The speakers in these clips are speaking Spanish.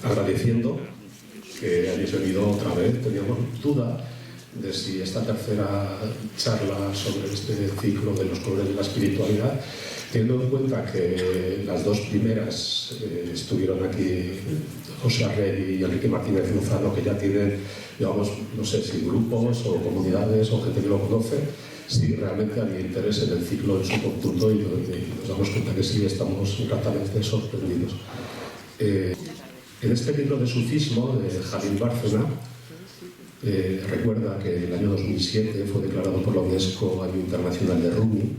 agradeciendo que hayáis venido otra vez. Teníamos duda de si esta tercera charla sobre este ciclo de los colores de la espiritualidad, teniendo en cuenta que las dos primeras estuvieron aquí José Arregui y Enrique Martínez Lozano, que ya tienen, digamos, no sé si grupos o comunidades o gente que lo conoce, si realmente había interés en el ciclo en su conjunto, y nos damos cuenta que sí, estamos gratamente sorprendidos. En este libro de sufismo de Jalil Bárcena, recuerda que en el año 2007 fue declarado por la UNESCO Año Internacional de Rumi,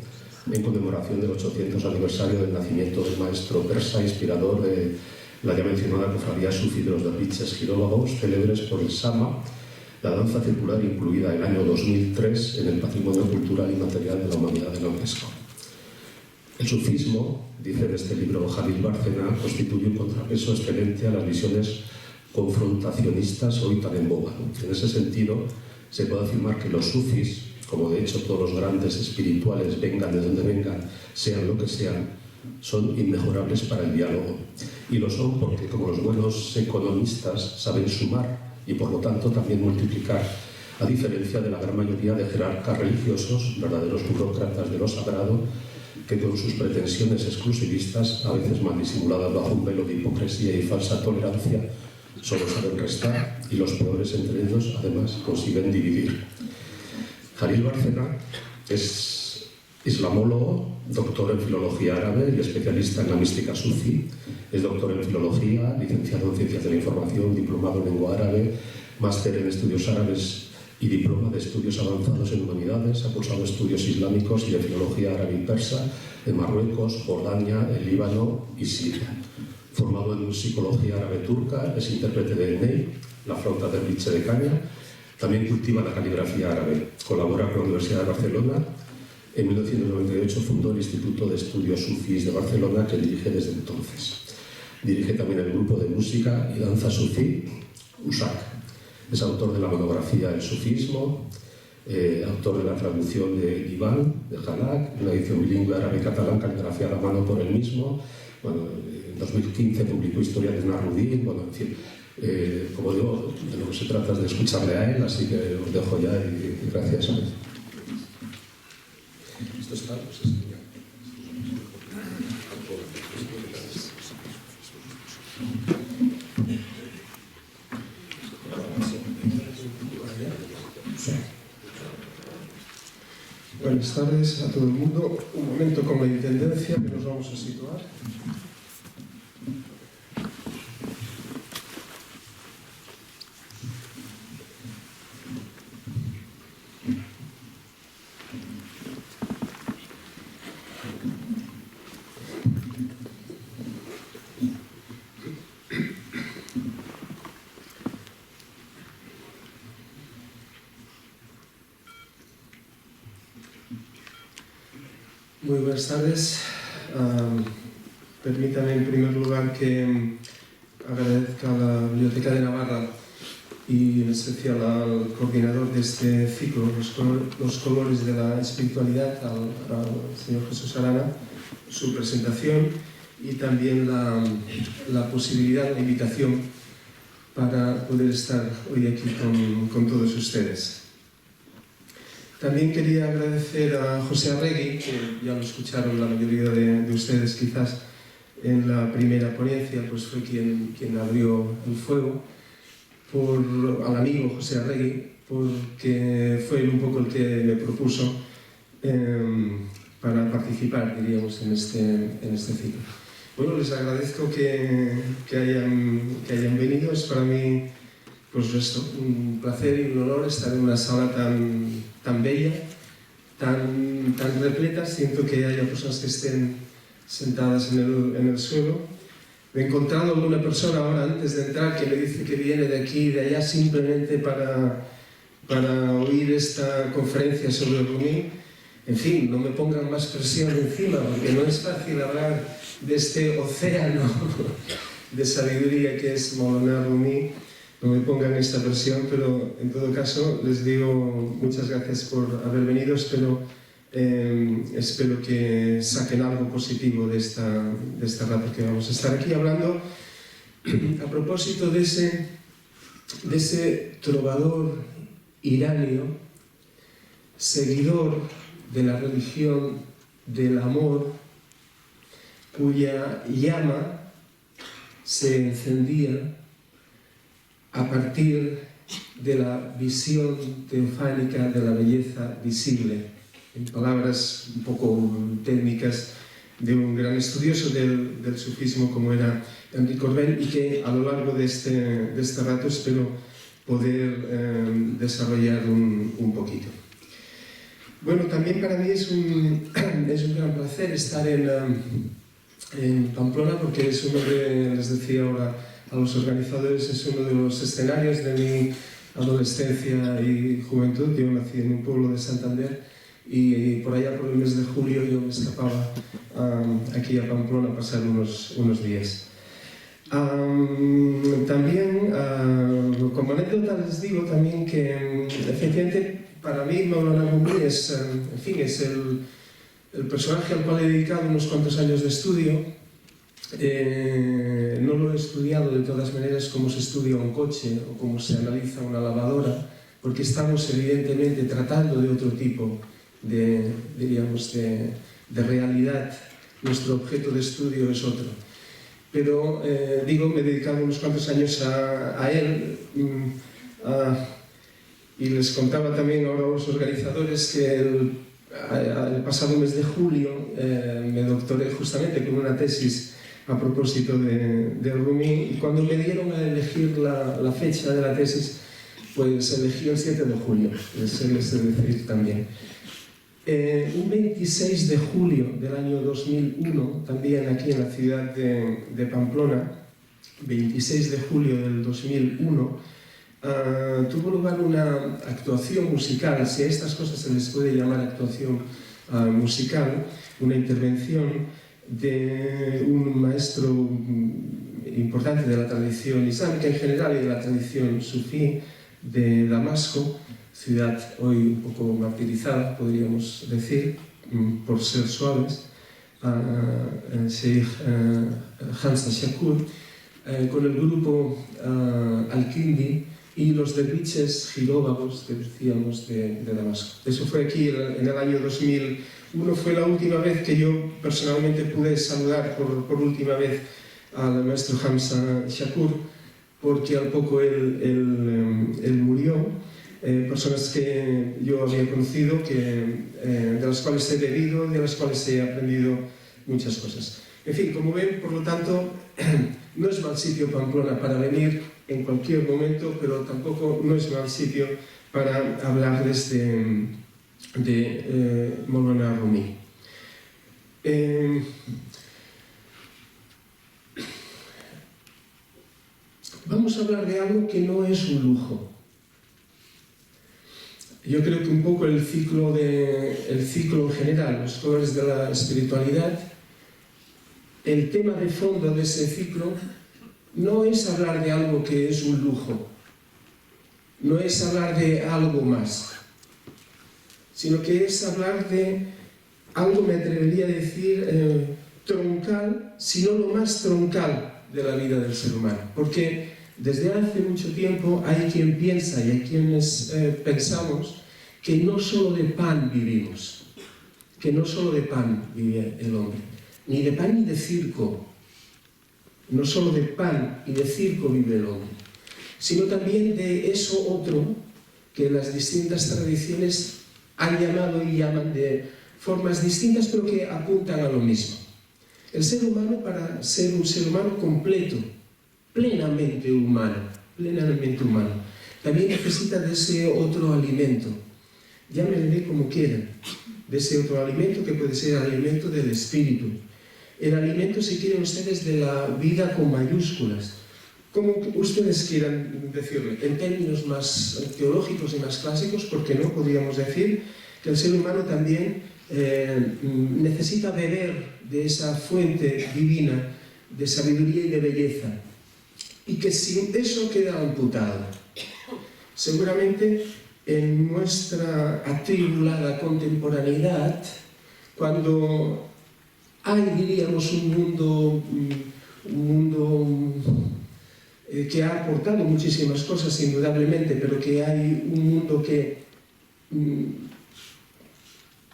en conmemoración del 800 aniversario del nacimiento del maestro persa, inspirador de la ya mencionada cofradía sufi de los derviches giróvagos, célebres por el Sama, la danza circular incluida el año 2003 en el Patrimonio Cultural y Material de la Humanidad de la UNESCO. El sufismo, dice en este libro Jalil Bárcena, constituye un contrapeso excelente a las visiones confrontacionistas hoy tan en boga. En ese sentido, se puede afirmar que los sufis, como de hecho todos los grandes espirituales, vengan de donde vengan, sean lo que sean, son inmejorables para el diálogo. Y lo son porque, como los buenos economistas, saben sumar y por lo tanto también multiplicar, a diferencia de la gran mayoría de jerarcas religiosos, verdaderos burócratas de lo sagrado, que con sus pretensiones exclusivistas, a veces mal disimuladas bajo un velo de hipocresía y falsa tolerancia, solo saben restar, y los peores entre ellos, además, consiguen dividir. Jalil Bárcena es islamólogo, doctor en filología árabe y especialista en la mística sufi. Es doctor en filología, licenciado en ciencias de la información, diplomado en lengua árabe, máster en estudios árabes y diploma de estudios avanzados en humanidades. Ha cursado estudios islámicos y de filología árabe y persa en Marruecos, Jordania, el Líbano y Siria. Formado en psicología árabe turca, es intérprete de Ney, la flauta de biche de caña. También cultiva la caligrafía árabe. Colabora con la Universidad de Barcelona. En 1998 fundó el Instituto de Estudios Sufís de Barcelona, que dirige desde entonces. Dirige también el grupo de música y danza sufí, USAC. Es autor de la monografía El Sufismo, autor de la traducción de Divan, de Jalak, una edición bilingüe árabe-catalán caligrafiada a mano por él mismo. Bueno, en 2015 publicó Historia de Narudín. Bueno, en fin, como digo, de lo que se trata es de escucharle a él, así que os dejo ya y gracias. Esto está, pues es genial. Buenas tardes a todo el mundo. Un momento con la intendencia que nos vamos a situar. Muy buenas tardes. Permítame en primer lugar que agradezca a la Biblioteca de Navarra y en especial al coordinador de este ciclo, Los colores de la espiritualidad, al señor Jesús Arana, su presentación y también la posibilidad, la invitación para poder estar hoy aquí con todos ustedes. También quería agradecer a José Arregui, que ya lo escucharon la mayoría de ustedes quizás en la primera ponencia, pues fue quien abrió el fuego, al amigo José Arregui, porque fue él un poco el que me propuso para participar, diríamos, en este ciclo. Bueno, les agradezco que hayan venido. Es para mí, pues esto, un placer y un honor estar en una sala tan bella, tan repleta. Siento que haya personas que estén sentadas en el suelo. Me he encontrado con una persona ahora antes de entrar que me dice que viene de aquí y de allá simplemente para oír esta conferencia sobre Rumi. En fin, no me pongan más presión encima, porque no es fácil hablar de este océano de sabiduría que es Maulana Rumi. No me pongan esta presión, pero en todo caso les digo muchas gracias por haber venido. Espero que saquen algo positivo de esta rato que vamos a estar aquí hablando. a propósito de ese trovador iranio, seguidor de la religión del amor, cuya llama se encendía a partir de la visión teofánica de la belleza visible, en palabras un poco técnicas de un gran estudioso del sufismo como era Henri Corbin, y que a lo largo de este rato espero poder desarrollar un poquito. Bueno, también para mí es un gran placer estar en Pamplona, porque es uno de, les decía ahora a los organizadores, es uno de los escenarios de mi adolescencia y juventud. Yo nací en un pueblo de Santander y por allá por el mes de julio yo me escapaba aquí a Pamplona a pasar unos días. También, como anécdota les digo también que efectivamente para mí Maulana Rumi es el personaje al cual he dedicado unos cuantos años de estudio. No lo he estudiado de todas maneras como se estudia un coche o como se analiza una lavadora, porque estamos evidentemente tratando de otro tipo de realidad. Nuestro objeto de estudio es otro. Pero, me he dedicado unos cuantos años a él, y les contaba también ahora a los organizadores que el pasado mes de julio me doctoré justamente con una tesis a propósito de Rumi, y cuando me dieron a elegir la fecha de la tesis, pues elegí el 7 de julio, les he de decir también. Un 26 de julio del año 2001, también aquí en la ciudad de Pamplona, 26 de julio del 2001, tuvo lugar una actuación musical, si a estas cosas se les puede llamar actuación musical, una intervención de un maestro importante de la tradición islámica en general y de la tradición sufí de Damasco, ciudad hoy un poco martirizada, podríamos decir, por ser suaves, Sheikh Hamza Shakur, con el grupo Al-Kindi y los derviches giróvagos que decíamos de Damasco. Eso fue aquí en el año 2001, fue la última vez que yo personalmente pude saludar por última vez al maestro Hamza Shakur, porque al poco él murió. Personas que yo había conocido, de las cuales he bebido, de las cuales he aprendido muchas cosas. En fin, como ven, por lo tanto, no es mal sitio Pamplona para venir en cualquier momento, pero tampoco no es mal sitio para hablarles de Maulana Rumi. Vamos a hablar de algo que no es un lujo. Yo creo que un poco el ciclo en general, los colores de la espiritualidad, el tema de fondo de ese ciclo no es hablar de algo que es un lujo, no es hablar de algo más, sino que es hablar de algo, me atrevería a decir, troncal, si no lo más troncal de la vida del ser humano. Porque desde hace mucho tiempo hay quien piensa y hay quienes pensamos que no solo de pan vivimos, que no solo de pan vive el hombre, ni de pan ni de circo, no solo de pan y de circo vive el hombre, sino también de eso otro que las distintas tradiciones han llamado y llaman de formas distintas, pero que apuntan a lo mismo. El ser humano, para ser un ser humano completo, plenamente humano, también necesita de ese otro alimento. Llámenle como quieran, de ese otro alimento que puede ser el alimento del espíritu, el alimento, si quieren ustedes, de la vida con mayúsculas, como ustedes quieran decirlo, en términos más teológicos y más clásicos, porque no podríamos decir que el ser humano también necesita beber de esa fuente divina de sabiduría y de belleza, y que sin eso queda amputado. Seguramente en nuestra atribulada contemporaneidad, cuando hay, diríamos, un mundo que ha aportado muchísimas cosas indudablemente, pero que hay un mundo que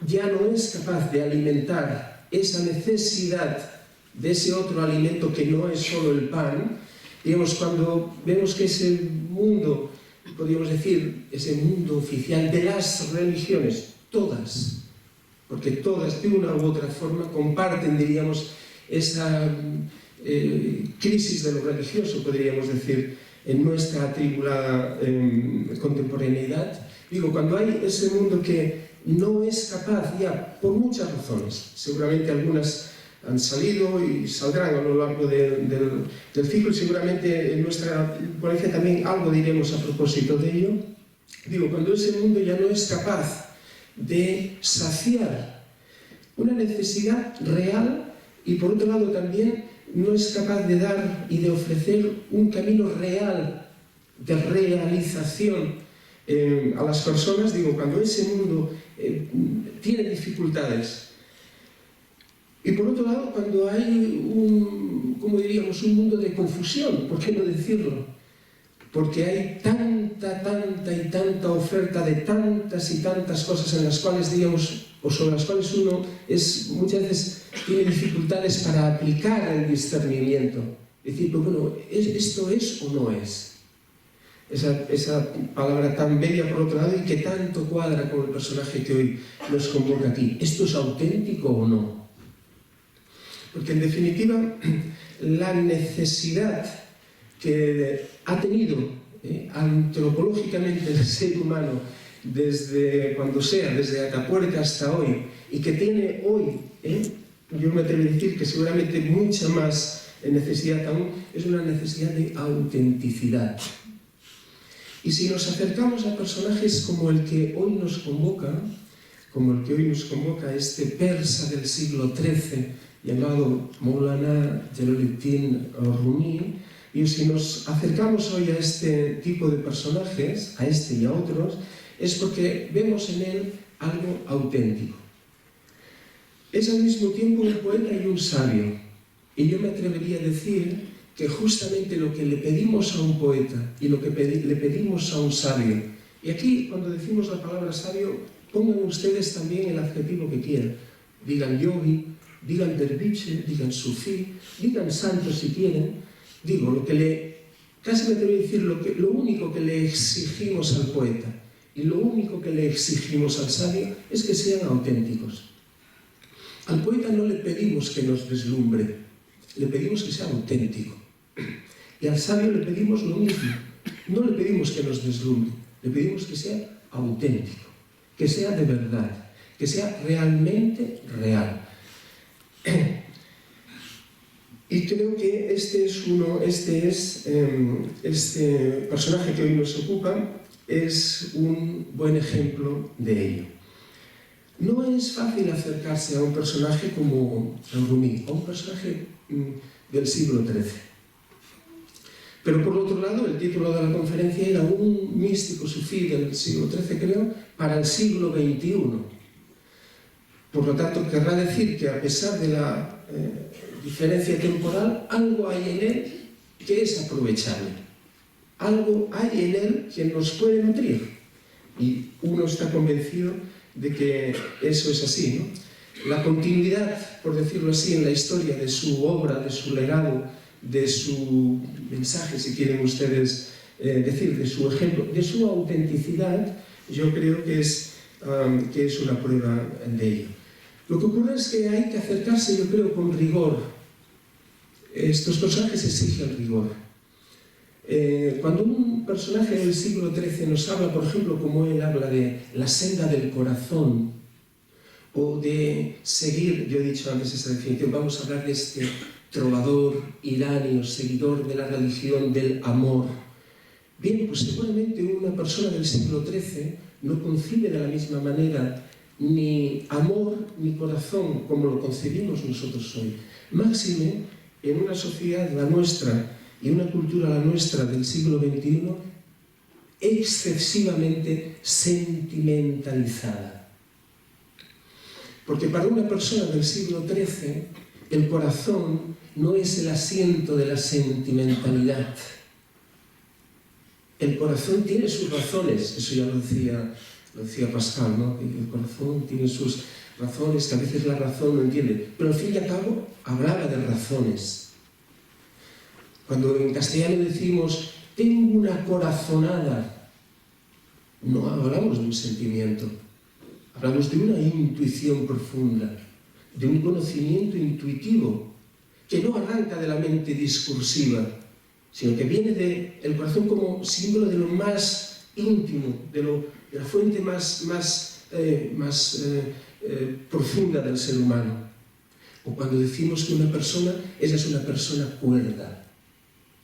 ya no es capaz de alimentar esa necesidad de ese otro alimento que no es solo el pan. Digamos, cuando vemos que ese mundo, podríamos decir, ese mundo oficial de las religiones, todas, porque todas de una u otra forma comparten, diríamos, esa crisis de lo religioso, podríamos decir, en nuestra atribulada contemporaneidad. Digo, cuando hay ese mundo que no es capaz ya, por muchas razones, seguramente algunas han salido y saldrán a lo largo del ciclo, y seguramente en nuestra ponencia también algo diremos a propósito de ello. Digo, cuando ese mundo ya no es capaz de saciar una necesidad real y por otro lado también no es capaz de dar y de ofrecer un camino real de realización a las personas, digo, cuando ese mundo tiene dificultades. Y por otro lado, cuando hay como diríamos, un mundo de confusión, ¿por qué no decirlo? Porque hay tanta y tanta oferta de tantas y tantas cosas en las cuales, digamos, o sobre las cuales uno muchas veces tiene dificultades para aplicar el discernimiento. Decir, pues bueno, ¿esto es o no es? Esa palabra tan bella por otro lado y que tanto cuadra con el personaje que hoy nos convoca aquí. ¿Esto es auténtico o no? Porque en definitiva, la necesidad que ha tenido antropológicamente el ser humano desde cuando sea, desde Atapuerca hasta hoy, y que tiene hoy, yo me atrevo a decir que seguramente mucha más necesidad aún, es una necesidad de autenticidad. Y si nos acercamos a personajes como el que hoy nos convoca, este persa del siglo XIII, llamado Maulana Jalaluddin Rumi, y si nos acercamos hoy a este tipo de personajes, a este y a otros, es porque vemos en él algo auténtico. Es al mismo tiempo un poeta y un sabio, y yo me atrevería a decir que justamente lo que le pedimos a un poeta y lo que le pedimos a un sabio, y aquí cuando decimos la palabra sabio, pongan ustedes también el adjetivo que quieran, digan yogi, digan derviche, digan sufí, digan santo si quieren. Digo, casi me atrevo a decir lo único que le exigimos al poeta y lo único que le exigimos al sabio es que sean auténticos. Al poeta no le pedimos que nos deslumbre, le pedimos que sea auténtico. Y al sabio le pedimos lo mismo, no le pedimos que nos deslumbre, le pedimos que sea auténtico, que sea de verdad, que sea realmente real. Y creo que este personaje que hoy nos ocupa es un buen ejemplo de ello. No es fácil acercarse a un personaje como Rumi, a un personaje del siglo XIII. Pero por otro lado, el título de la conferencia era un místico sufí del siglo XIII, creo, para el siglo XXI. Por lo tanto, querrá decir que a pesar de la diferencia temporal, algo hay en él que es aprovechable. Algo hay en él que nos puede nutrir. Y uno está convencido de que eso es así, ¿no? La continuidad, por decirlo así, en la historia de su obra, de su legado, de su mensaje, si quieren ustedes decir, de su ejemplo, de su autenticidad, yo creo que es una prueba de ello. Lo que ocurre es que hay que acercarse, yo creo, con rigor. Estos personajes exigen rigor. Cuando un personaje del siglo XIII nos habla, por ejemplo, como él habla de la senda del corazón, o de seguir, yo he dicho antes esta definición, vamos a hablar de este trovador iranio, seguidor de la religión del amor. Bien, pues seguramente una persona del siglo XIII no concibe de la misma manera ni amor ni corazón como lo concebimos nosotros hoy. Máxime en una sociedad, la nuestra, y una cultura, la nuestra, del siglo XXI, excesivamente sentimentalizada. Porque para una persona del siglo XIII, el corazón no es el asiento de la sentimentalidad. el corazón tiene sus razones, eso ya lo decía Pascal, ¿no? El corazón tiene sus razones, que a veces la razón no entiende, pero al fin y al cabo hablaba de razones. Cuando en castellano decimos, tengo una corazonada, no hablamos de un sentimiento, hablamos de una intuición profunda, de un conocimiento intuitivo, que no arranca de la mente discursiva, sino que viene del corazón como símbolo de lo más íntimo, de la fuente más profunda del ser humano. O cuando decimos que una persona, esa es una persona cuerda,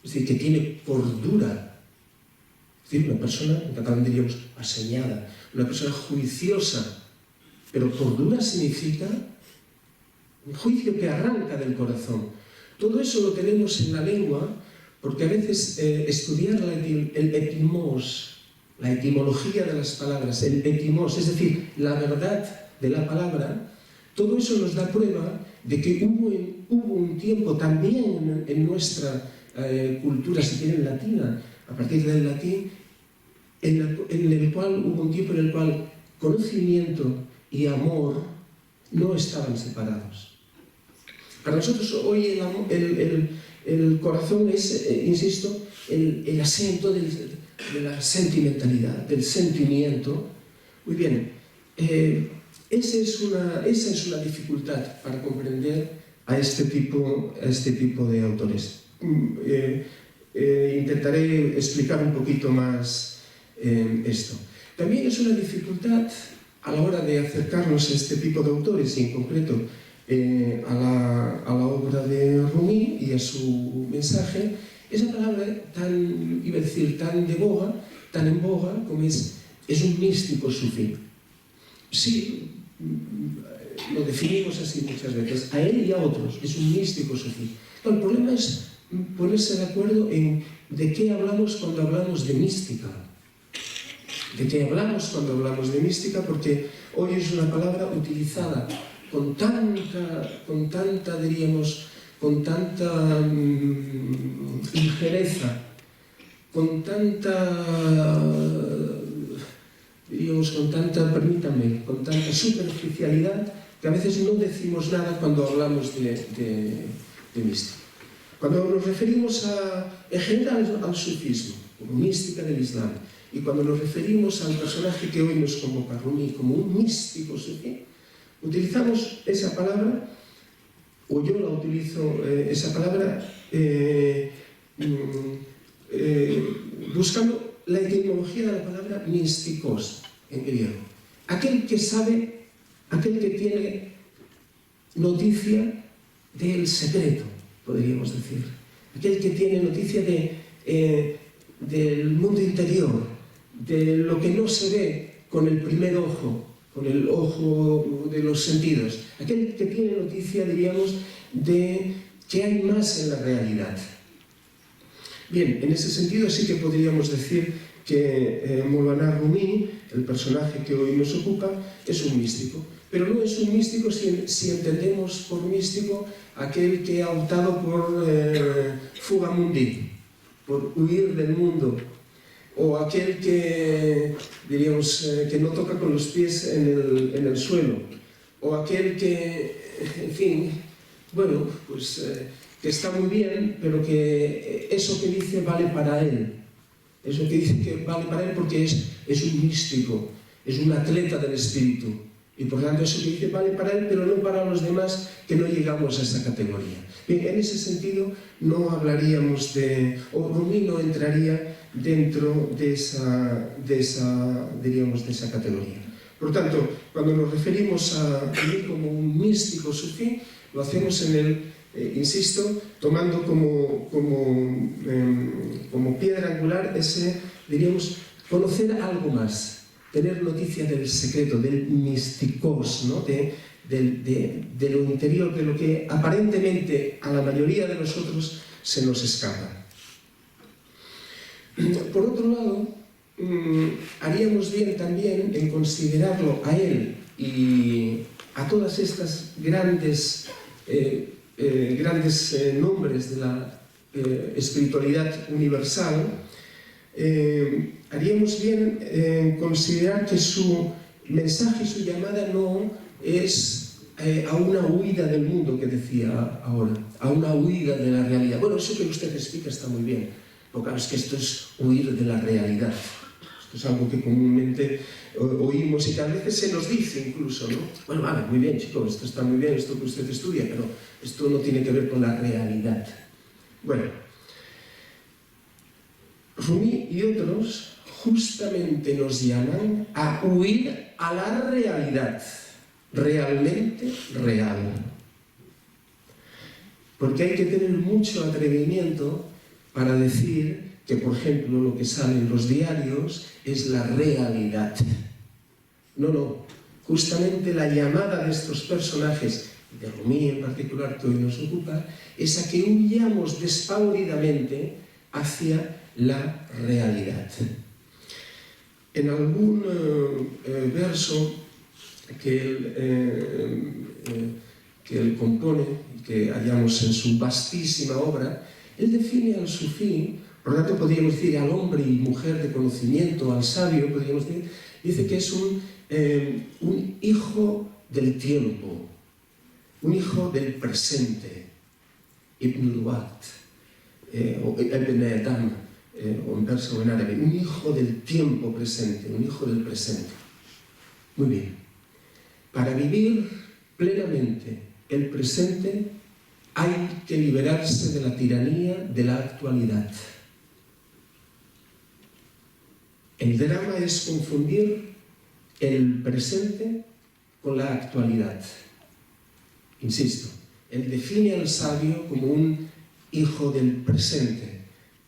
es decir, que tiene cordura. Es decir, una persona, en catalán diríamos, aseñada, una persona juiciosa. Pero cordura significa un juicio que arranca del corazón. Todo eso lo tenemos en la lengua, porque a veces estudiar el etimos, la etimología de las palabras, el etimos, es decir, la verdad de la palabra, todo eso nos da prueba de que hubo un tiempo también en nuestra cultura, si quieren, latina, a partir del latín, en el cual hubo un tiempo en el cual conocimiento y amor no estaban separados. Para nosotros hoy el corazón es, insisto, el acento de la sentimentalidad, del sentimiento. Muy bien, esa es una dificultad para comprender a este tipo de autores. Intentaré explicar un poquito más esto. También es una dificultad a la hora de acercarnos a este tipo de autores, y en concreto a la obra de Rumi y a su mensaje, esa palabra tan, iba a decir, tan en boga como es un místico sufí. Sí, lo definimos así muchas veces, a él y a otros, es un místico sufí. El problema es ponerse de acuerdo en de qué hablamos cuando hablamos de mística. ¿De qué hablamos cuando hablamos de mística? Porque hoy es una palabra utilizada con tanta ligereza, permítanme, con tanta superficialidad, que a veces no decimos nada cuando hablamos de mística. Cuando nos referimos en general al sufismo, como mística del Islam, y cuando nos referimos al personaje que hoy nos convoca, Rumi, como un místico sufí, utilizamos esa palabra, o yo la utilizo, esa palabra, buscando la etimología de la palabra místicos en griego. Aquel que sabe, aquel que tiene noticia del secreto, podríamos decir. Aquel que tiene noticia del mundo interior, de lo que no se ve con el primer ojo, con el ojo de los sentidos. Aquel que tiene noticia, diríamos, de que hay más en la realidad. Bien, en ese sentido sí que podríamos decir que Maulana Rumi, el personaje que hoy nos ocupa, es un místico. Pero no es un místico si entendemos por místico aquel que ha optado por fuga mundi, por huir del mundo, o aquel que, diríamos, que no toca con los pies en el suelo, o aquel que, en fin, bueno, pues que está muy bien, pero que eso que dice vale para él. Eso que dice que vale para él porque es un místico, es un atleta del espíritu. Y por tanto eso que dice vale para él, pero no para los demás que no llegamos a esa categoría. Bien, en ese sentido no hablaríamos o Rumi no entraría dentro de esa categoría. Por tanto, cuando nos referimos a él como un místico sufí, lo hacemos insisto, tomando como piedra angular diríamos, conocer algo más, tener noticia del secreto, del misticos, ¿no? de lo interior, de lo que aparentemente a la mayoría de nosotros se nos escapa. Por otro lado, haríamos bien también en considerarlo a él y a todas estas grandes nombres de la espiritualidad universal haríamos bien en considerar que su mensaje y su llamada no es a una huida del mundo, que decía ahora, a una huida de la realidad. Bueno, eso que usted explica está muy bien, pero claro, es que esto es huir de la realidad. Esto es algo que comúnmente oímos y que a veces se nos dice incluso, ¿no? Bueno, vale, muy bien, chico, esto está muy bien, esto que usted estudia, pero esto no tiene que ver con la realidad. Bueno, Rumi y otros justamente nos llaman a huir a la realidad, realmente real. Porque hay que tener mucho atrevimiento para decir que, por ejemplo, lo que sale en los diarios es la realidad. No, justamente la llamada de estos personajes, de Rumi en particular, que hoy nos ocupa, es a que huyamos despavoridamente hacia la realidad. En algún verso que él compone, que hallamos en su vastísima obra, él define al sufí, por lo tanto podríamos decir al hombre y mujer de conocimiento, al sabio, podríamos decir, dice que es un hijo del tiempo, un hijo del presente, Ibn al-Waqt, o Ibn Adam, o en persa o en árabe, un hijo del tiempo presente, un hijo del presente. Muy bien. Para vivir plenamente el presente hay que liberarse de la tiranía de la actualidad. El drama es confundir el presente con la actualidad. Insisto, él define al sabio como un hijo del presente.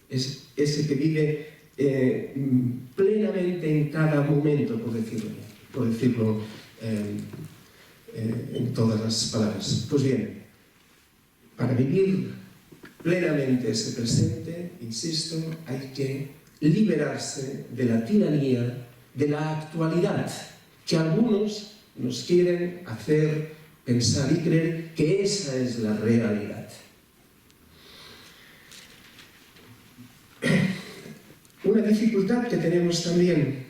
Es ese que vive plenamente en cada momento, por decirlo en todas las palabras. Pues bien, para vivir plenamente ese presente, insisto, hay que liberarse de la tiranía de la actualidad, que algunos nos quieren hacer pensar y creer que esa es la realidad. Una dificultad que tenemos también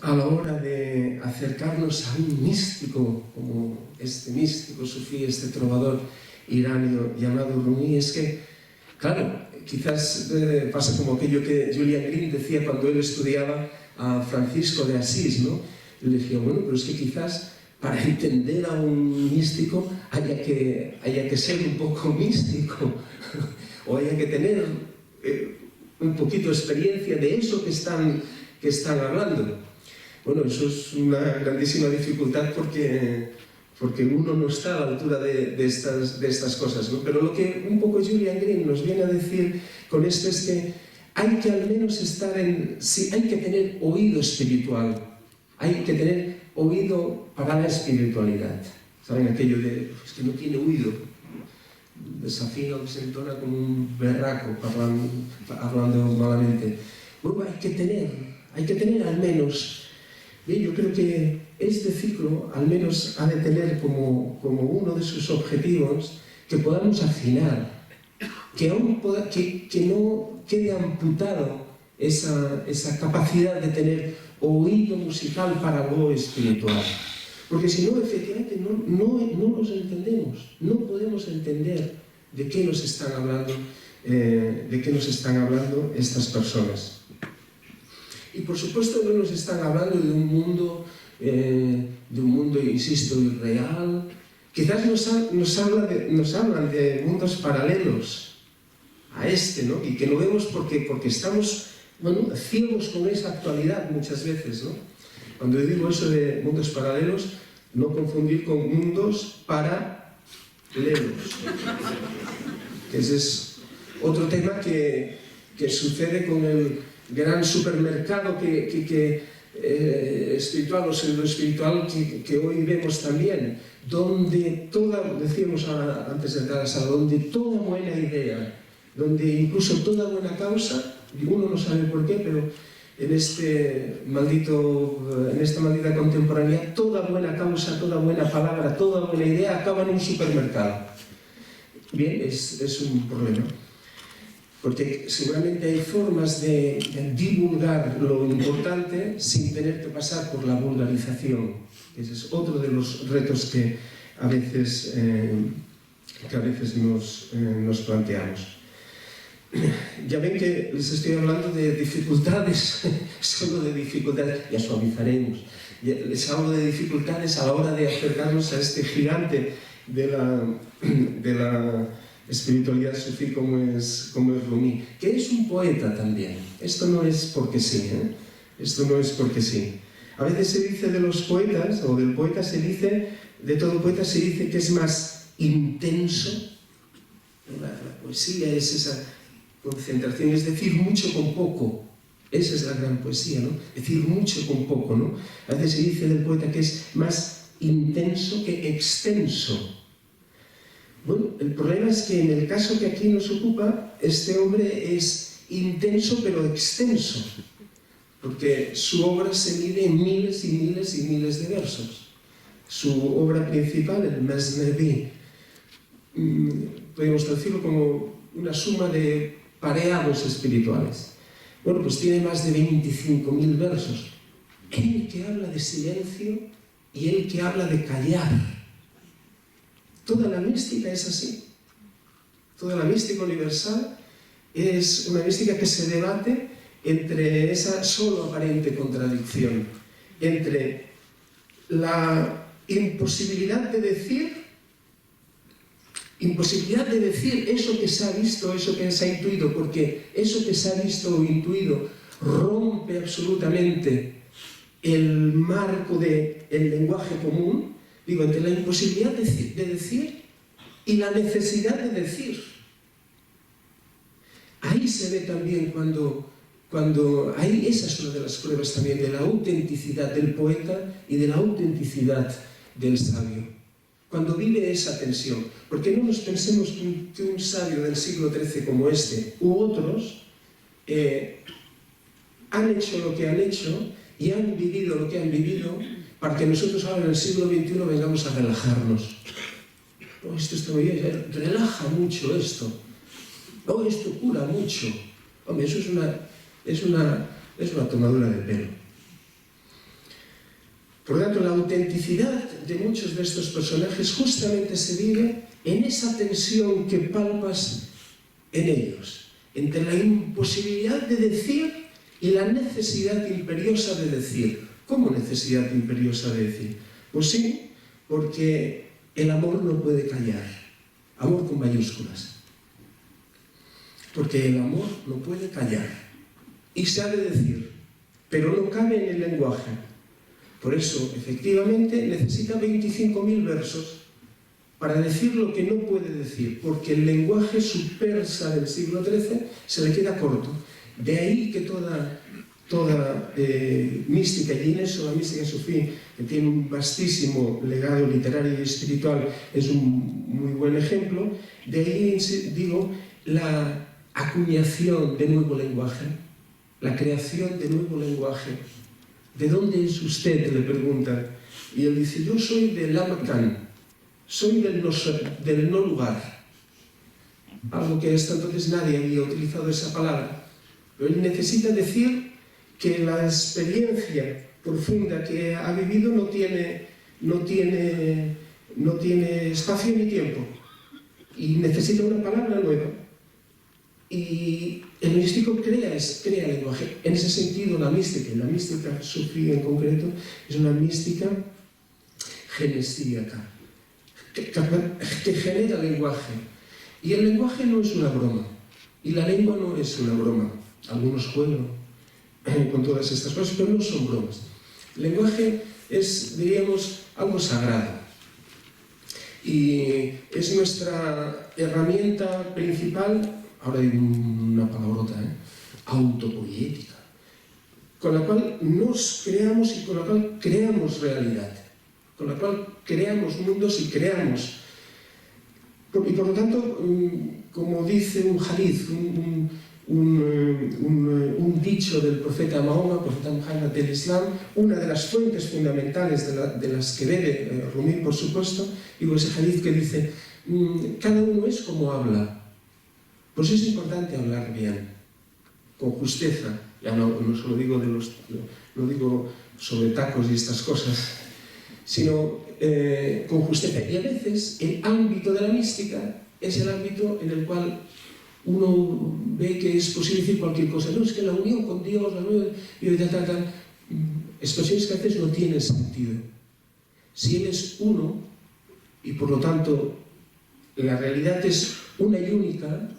a la hora de acercarnos a un místico, como este místico sufí, este trovador iranio llamado Rumi, es que, claro, quizás pasa como aquello que Julian Green decía cuando él estudiaba a Francisco de Asís, ¿no? Le decía, bueno, pero es que quizás para entender a un místico haya que ser un poco místico, o haya que tener un poquito de experiencia de eso que están hablando. Bueno, eso es una grandísima dificultad porque uno no está a la altura de estas cosas, ¿no? Pero lo que un poco Julian Green nos viene a decir con esto es que hay que al menos hay que tener oído espiritual, hay que tener oído para la espiritualidad. ¿Saben aquello de es que no tiene oído? Desafina o se entona como un berraco hablando malamente. Bueno, hay que tener al menos. Bien, yo creo que este ciclo al menos ha de tener como uno de sus objetivos que podamos afinar, que no quede amputado esa capacidad de tener oído musical para lo espiritual. Porque si no, efectivamente, no los entendemos, no podemos entender de qué nos están hablando estas personas. Y por supuesto no nos están hablando de un mundo, insisto, irreal. Quizás nos hablan de mundos paralelos a este, ¿no? Y que no vemos porque estamos, bueno, ciegos con esa actualidad muchas veces, ¿no? Cuando yo digo eso de mundos paralelos, no confundir con mundos paralelos. Ese es otro tema que sucede con el gran supermercado espiritual o pseudoespiritual que hoy vemos también, donde decíamos antes de entrar a la sala, donde toda buena idea, donde incluso toda buena causa, uno no sabe por qué, pero en esta maldita contemporaneidad, toda buena causa, toda buena palabra, toda buena idea acaba en un supermercado. Bien, es un problema. porque seguramente hay formas de divulgar lo importante sin tener que pasar por la vulgarización. Ese es otro de los retos que a veces nos planteamos. Ya ven que les estoy hablando de dificultades, solo de dificultades, ya suavizaremos. Les hablo de dificultades a la hora de acercarnos a este gigante de la espiritualidad sufí como es Rumi, que es un poeta también. Esto no es porque sí, Esto no es porque sí. A veces se dice de los poetas, o del poeta se dice, de todo poeta se dice que es más intenso. La poesía es esa concentración, es decir mucho con poco. Esa es la gran poesía, ¿no? Decir mucho con poco, ¿no? A veces se dice del poeta que es más intenso que extenso. Bueno, el problema es que en el caso que aquí nos ocupa, este hombre es intenso pero extenso, porque su obra se mide en miles y miles y miles de versos. Su obra principal, el Mesnevi, podemos decirlo como una suma de pareados espirituales. Bueno, pues tiene más de 25.000 versos. El que habla de silencio y el que habla de callar. Toda la mística es así. Toda la mística universal es una mística que se debate entre esa solo aparente contradicción, entre la imposibilidad de decir eso que se ha visto, eso que se ha intuido, porque eso que se ha visto o intuido rompe absolutamente el marco del lenguaje común, digo, entre la imposibilidad de decir y la necesidad de decir. Ahí se ve también cuando esa es una de las pruebas también de la autenticidad del poeta y de la autenticidad del sabio. Cuando vive esa tensión, porque no nos pensemos que un sabio del siglo XIII como este u otros han hecho lo que han hecho y han vivido lo que han vivido para que nosotros ahora en el siglo XXI vengamos a relajarnos. Oh, esto está muy bien, relaja mucho esto. Oh, esto cura mucho. Hombre, eso es una tomadura de pelo. Por lo tanto, la autenticidad de muchos de estos personajes justamente se vive en esa tensión que palpas en ellos, entre la imposibilidad de decir y la necesidad imperiosa de decir. ¿Cómo necesidad imperiosa de decir? Pues sí, porque el amor no puede callar. Amor con mayúsculas. Porque el amor no puede callar. Y se ha de decir, pero no cabe en el lenguaje. Por eso, efectivamente, necesita 25.000 versos para decir lo que no puede decir, porque el lenguaje subpersa del siglo XIII se le queda corto. De ahí que toda mística, y en eso la mística sufí, que tiene un vastísimo legado literario y espiritual, es un muy buen ejemplo. De ahí, digo, la acuñación de nuevo lenguaje, la creación de nuevo lenguaje. ¿De dónde es usted?, le preguntan. Y él dice, yo soy del Lamacan, soy del no lugar. Algo que hasta entonces nadie había utilizado esa palabra. Pero él necesita decir que la experiencia profunda que ha vivido no tiene espacio ni tiempo. Y necesita una palabra nueva. Y el místico crea lenguaje. En ese sentido, la mística sufí en concreto, es una mística genesíaca, que genera lenguaje. Y el lenguaje no es una broma. Y la lengua no es una broma. Algunos juegan con todas estas cosas, pero no son bromas. El lenguaje es, diríamos, algo sagrado. Y es nuestra herramienta principal. Ahora digo una palabrota, autopoética, con la cual nos creamos y con la cual creamos realidad, con la cual creamos mundos y creamos. Y por lo tanto, como dice un hadith, un dicho del profeta Mahoma, profeta Muhammad del Islam, una de las fuentes fundamentales de las que debe Rumi, por supuesto, digo ese hadith que dice, cada uno es como habla. Pues es importante hablar bien, con justeza. Ya no solo digo, no digo sobre tacos y estas cosas, sino con justeza. Y a veces el ámbito de la mística es el ámbito en el cual uno ve que es posible decir cualquier cosa. No, es que la unión con Dios, la unión, expresiones que a veces no tienen sentido. Si Él es uno, y por lo tanto la realidad es una y única,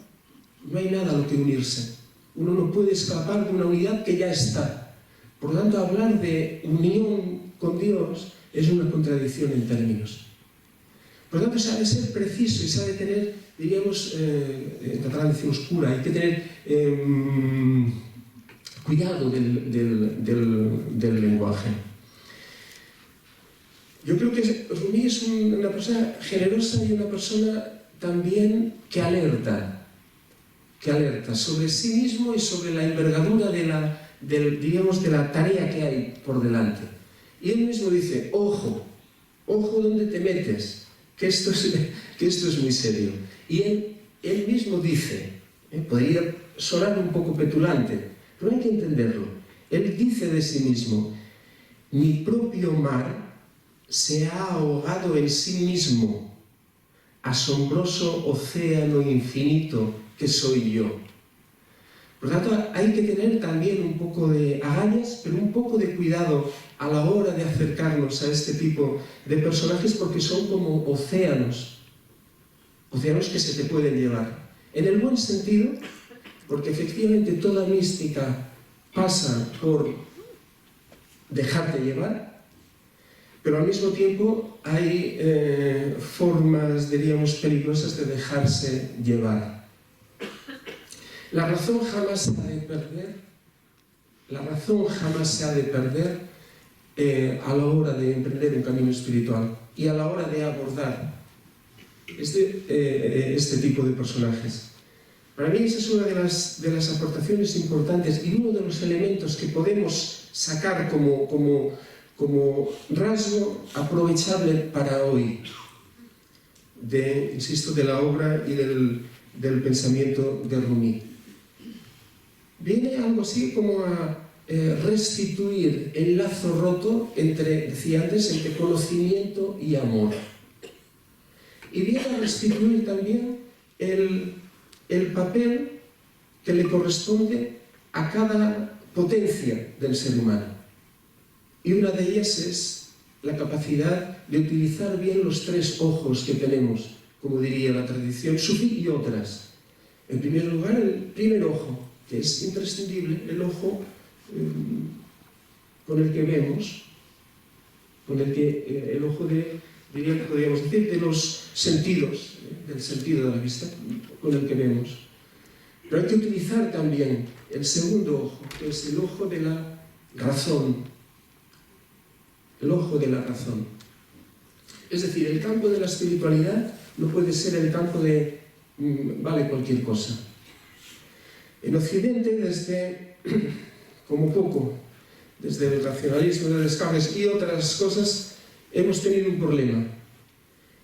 no hay nada a lo que unirse. Uno no puede escapar de una unidad que ya está. Por lo tanto, hablar de unión con Dios es una contradicción en términos. Por lo tanto, se ha de ser preciso y se ha de tener, diríamos, en catalán decimos cura, hay que tener cuidado del lenguaje. Yo creo que Rumi es una persona generosa y una persona también que alerta sobre sí mismo y sobre la envergadura de la tarea que hay por delante. Y él mismo dice, ojo donde te metes, que esto es muy serio. Y él mismo dice, podría sonar un poco petulante, pero hay que entenderlo. Él dice de sí mismo, mi propio mar se ha ahogado en sí mismo, asombroso océano infinito que soy yo. Por lo tanto, hay que tener también un poco de agallas, pero un poco de cuidado a la hora de acercarnos a este tipo de personajes, porque son como océanos que se te pueden llevar. En el buen sentido, porque efectivamente toda mística pasa por dejarte llevar, pero al mismo tiempo hay formas, diríamos, peligrosas de dejarse llevar. La razón jamás se ha de perder a la hora de emprender un camino espiritual y a la hora de abordar este tipo de personajes. Para mí esa es una de las aportaciones importantes y uno de los elementos que podemos sacar como rasgo aprovechable para hoy insisto, de la obra y del pensamiento de Rumi. Viene algo así como a restituir el lazo roto decía antes, entre conocimiento y amor. Y viene a restituir también el papel que le corresponde a cada potencia del ser humano. Y una de ellas es la capacidad de utilizar bien los tres ojos que tenemos, como diría la tradición sufí y otras. En primer lugar, el primer ojo, que es imprescindible, el ojo con el que vemos, el ojo podríamos decir, de los sentidos, del sentido de la vista, con el que vemos. Pero hay que utilizar también el segundo ojo, que es el ojo de la razón. El ojo de la razón. Es decir, el campo de la espiritualidad no puede ser el campo de vale cualquier cosa. En Occidente, como poco, desde el racionalismo de Descartes y otras cosas, hemos tenido un problema.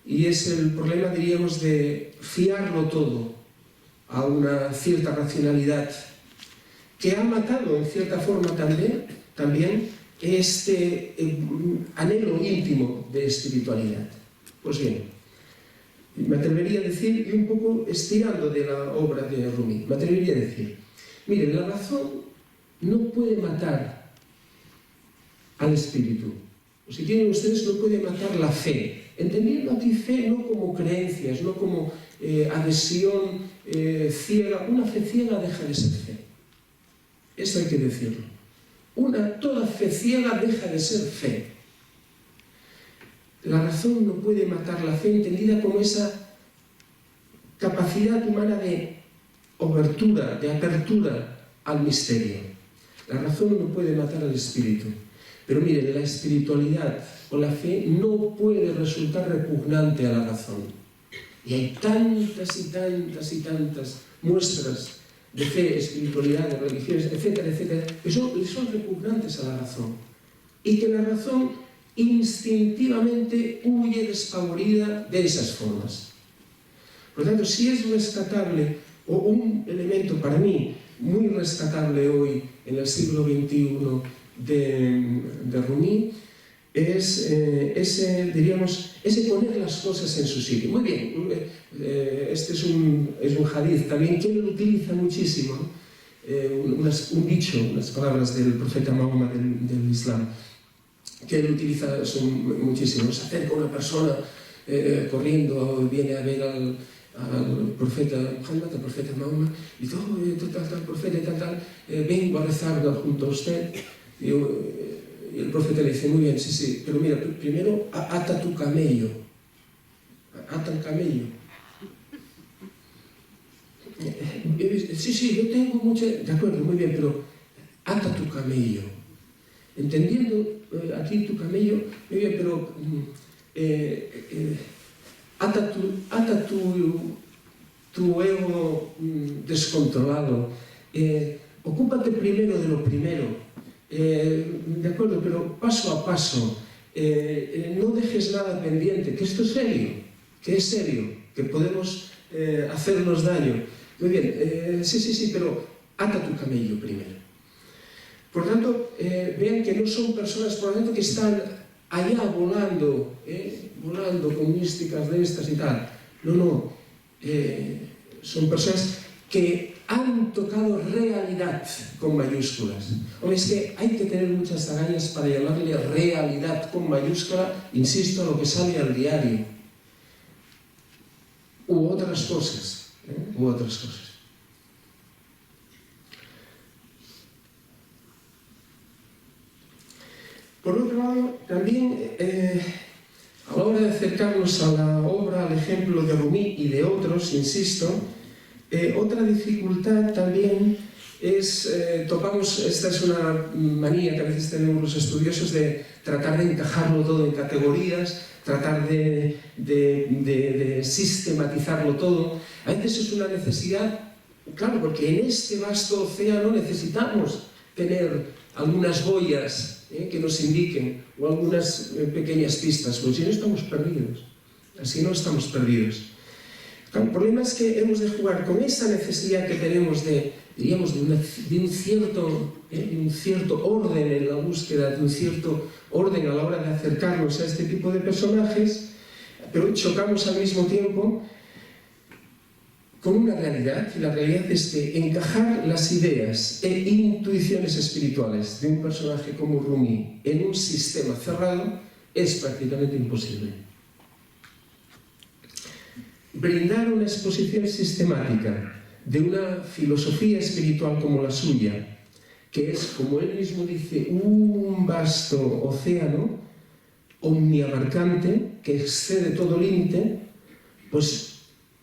Y es el problema, diríamos, de fiarlo todo a una cierta racionalidad que ha matado, en cierta forma también este anhelo íntimo de espiritualidad. Pues bien, me atrevería a decir, y un poco estirando de la obra de Rumi, me atrevería a decir, miren, la razón no puede matar al espíritu. O si tienen ustedes, no puede matar la fe. Entendiendo aquí fe no como creencias, no como adhesión ciega. Una fe ciega deja de ser fe. Eso hay que decirlo. Toda fe ciega deja de ser fe. La razón no puede matar la fe, entendida como esa capacidad humana de obertura, de apertura al misterio. La razón no puede matar al espíritu. Pero miren, la espiritualidad o la fe no puede resultar repugnante a la razón. Y hay tantas y tantas y tantas muestras de fe, espiritualidad, de religiones, etcétera, etcétera, que son repugnantes a la razón. Y que la razón instintivamente huye despavorida de esas formas. Por lo tanto, sí es rescatable O un elemento para mí muy rescatable hoy en el siglo XXI de Rumi es ese poner las cosas en su sitio. Muy bien, este es un hadith también que él utiliza muchísimo, un dicho, unas palabras del profeta Mahoma del Islam, que él utiliza son muchísimos. Se acerca una persona corriendo, viene a ver al profeta Muhammad, al profeta Mahoma, y dice, tal profeta y tal, vengo a rezar junto a usted. Y el profeta le dice, muy bien, sí, pero mira, primero ata tu camello, ata el camello. Sí, yo tengo mucho, de acuerdo, muy bien, pero ata tu camello. Entendiendo aquí tu camello, muy bien, pero ata tu ego descontrolado. Ocúpate primero de lo primero. De acuerdo, pero paso a paso, no dejes nada pendiente, que esto es serio, que podemos hacernos daño. Muy bien, sí, pero ata tu camello primero. Por tanto, vean que no son personas, por lo tanto, que están allá volando con místicas de estas y tal. No, son personas que han tocado realidad con mayúsculas. Hombre, es que hay que tener muchas agallas para llamarle realidad con mayúscula, insisto, a lo que sale al diario. U otras cosas. Por otro lado, también a la hora de acercarnos a la obra, al ejemplo de Rumi y de otros, insisto, otra dificultad también es, esta es una manía que a veces tenemos los estudiosos de tratar de encajarlo todo en categorías, tratar de sistematizarlo todo. A veces es una necesidad, claro, porque en este vasto océano necesitamos tener algunas boyas que nos indiquen, o algunas pequeñas pistas, porque si no estamos perdidos. Así no estamos perdidos. El problema es que hemos de jugar con esa necesidad que tenemos de un cierto orden en la búsqueda, de un cierto orden a la hora de acercarnos a este tipo de personajes, pero chocamos al mismo tiempo con una realidad, y la realidad es que encajar las ideas e intuiciones espirituales de un personaje como Rumi en un sistema cerrado es prácticamente imposible. Brindar una exposición sistemática de una filosofía espiritual como la suya, que es, como él mismo dice, un vasto océano omniabarcante que excede todo límite, pues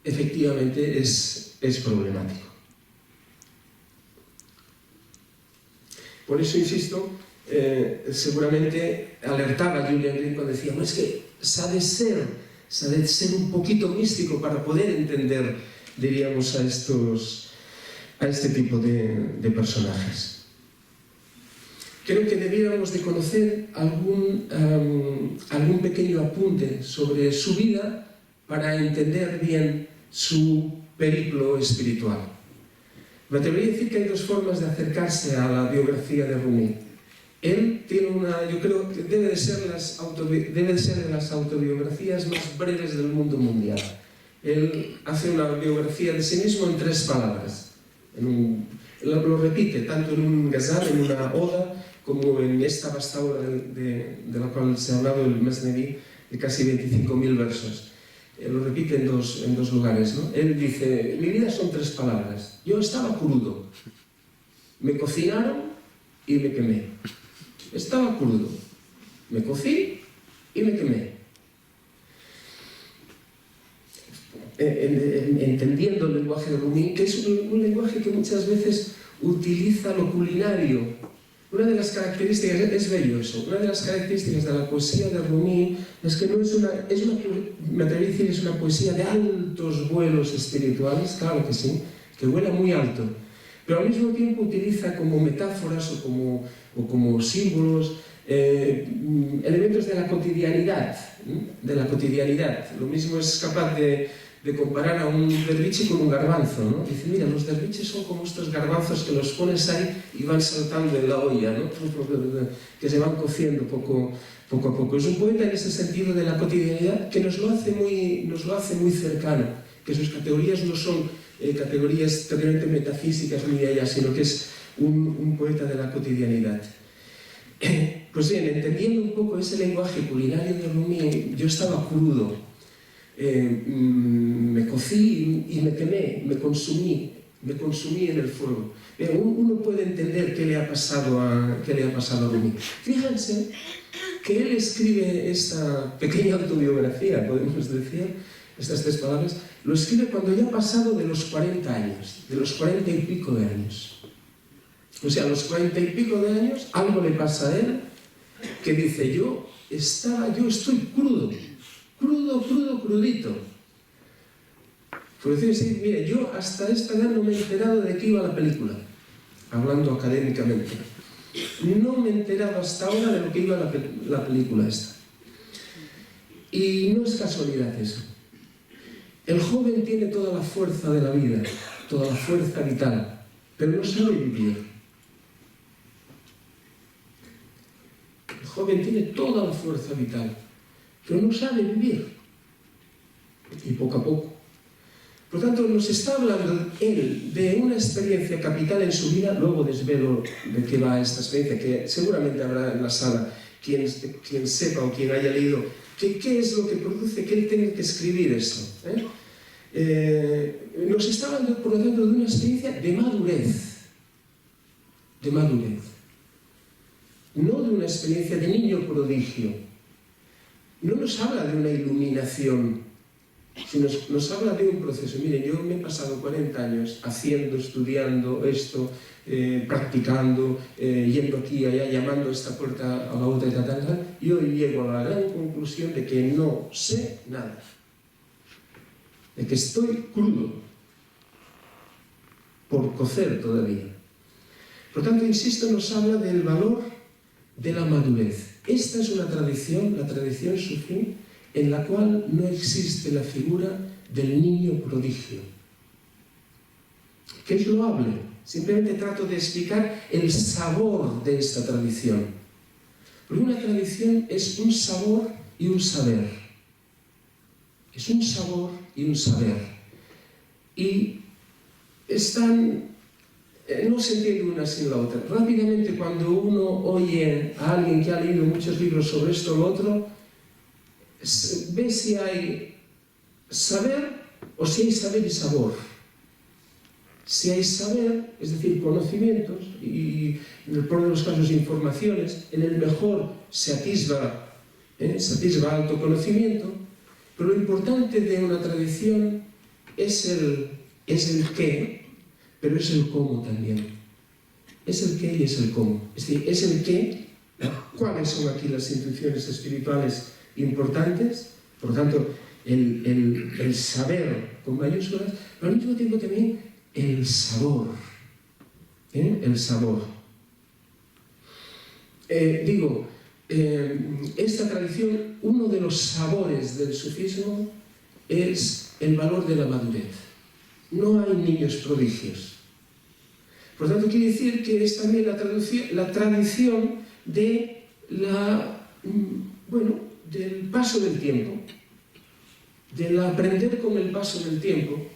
efectivamente es problemático. Por eso, insisto, seguramente alertaba Julian Green cuando decía, no, es que se ha de ser un poquito místico para poder entender, diríamos, a este tipo de personajes. Creo que debiéramos de conocer algún pequeño apunte sobre su vida para entender bien su periplo espiritual. Me atrevería a decir que hay dos formas de acercarse a la biografía de Rumi. Él tiene yo creo que debe de ser de las autobiografías más breves del mundo mundial. Él hace una biografía de sí mismo en 3 palabras. Lo repite tanto en un ghazal, en una oda, como en esta vasta obra de la cual se ha hablado, el Mesneví, de casi 25.000 versos. Lo repite en dos lugares, ¿no? Él dice, mi vida son 3 palabras. Yo estaba crudo, me cocinaron y me quemé. Estaba crudo, me cocí y me quemé. Entendiendo el lenguaje de Rumi, que es un lenguaje que muchas veces utiliza lo culinario. Una de las características, es bello eso, una de las características de la poesía de Rumi es que no me atrevería a decir, es una poesía de altos vuelos espirituales, claro que sí, que vuela muy alto, pero al mismo tiempo utiliza como metáforas o como símbolos elementos de la cotidianidad, Lo mismo es capaz de de comparar a un derviche con un garbanzo, ¿no? Dice, mira, los derviches son como estos garbanzos que los pones ahí y van saltando en la olla, ¿no? Que se van cociendo poco a poco. Es un poeta en ese sentido de la cotidianidad que nos lo hace muy cercano, que sus categorías no son categorías totalmente metafísicas ni allá, sino que es un poeta de la cotidianidad. Pues bien, entendiendo un poco ese lenguaje culinario de Rumi, yo estaba crudo, me cocí y me quemé, me consumí en el fuego. Uno puede entender qué le ha pasado a Rumi. Fíjense que él escribe esta pequeña autobiografía, podemos decir, estas 3 palabras, lo escribe cuando ya ha pasado de los 40 años, de los 40 y pico de años. O sea, a los 40 y pico de años, algo le pasa a él, que dice, yo estoy crudito. Por decir, mire, yo hasta esta edad no me he enterado de qué iba la película, hablando académicamente. No me he enterado hasta ahora de lo que iba la película esta. Y no es casualidad eso. El joven tiene toda la fuerza de la vida, toda la fuerza vital, pero no sabe vivir. El joven tiene toda la fuerza vital, pero no sabe vivir. Y poco a poco. Por tanto, nos está hablando él de una experiencia capital en su vida, luego desvelo de qué va esta experiencia, que seguramente habrá en la sala quien sepa o quien haya leído qué es lo que produce que él tenga que escribir esto. Nos está hablando, por lo tanto, de una experiencia de madurez. No de una experiencia de niño prodigio. No nos habla de una iluminación, sino nos habla de un proceso. Miren, yo me he pasado 40 años haciendo, estudiando esto, practicando, yendo aquí y allá, llamando a esta puerta a la otra y hoy llego a la gran conclusión de que no sé nada. De que estoy crudo, por cocer todavía. Por tanto, insisto, nos habla del valor de la madurez. Esta es una tradición, la tradición sufí, en la cual no existe la figura del niño prodigio. Que es loable. Simplemente trato de explicar el sabor de esta tradición. Porque una tradición es un sabor y un saber. Es un sabor y un saber. Y están... no se entiende una sin la otra. Rápidamente, cuando uno oye a alguien que ha leído muchos libros sobre esto o lo otro, ve si hay saber o si hay saber y sabor. Si hay saber, es decir, conocimientos, y en el peor de los casos informaciones, en el mejor se atisba autoconocimiento, pero lo importante de una tradición es el qué, pero es el cómo también. Es el qué y es el cómo. Es decir, es el qué, cuáles son aquí las intuiciones espirituales importantes, por lo tanto, el saber con mayúsculas, pero al mismo tiempo también el sabor. El sabor. Esta tradición, uno de los sabores del sufismo es el valor de la madurez. No hay niños prodigios. Por lo tanto, quiere decir que es también la tradición de del paso del tiempo, del aprender con el paso del tiempo,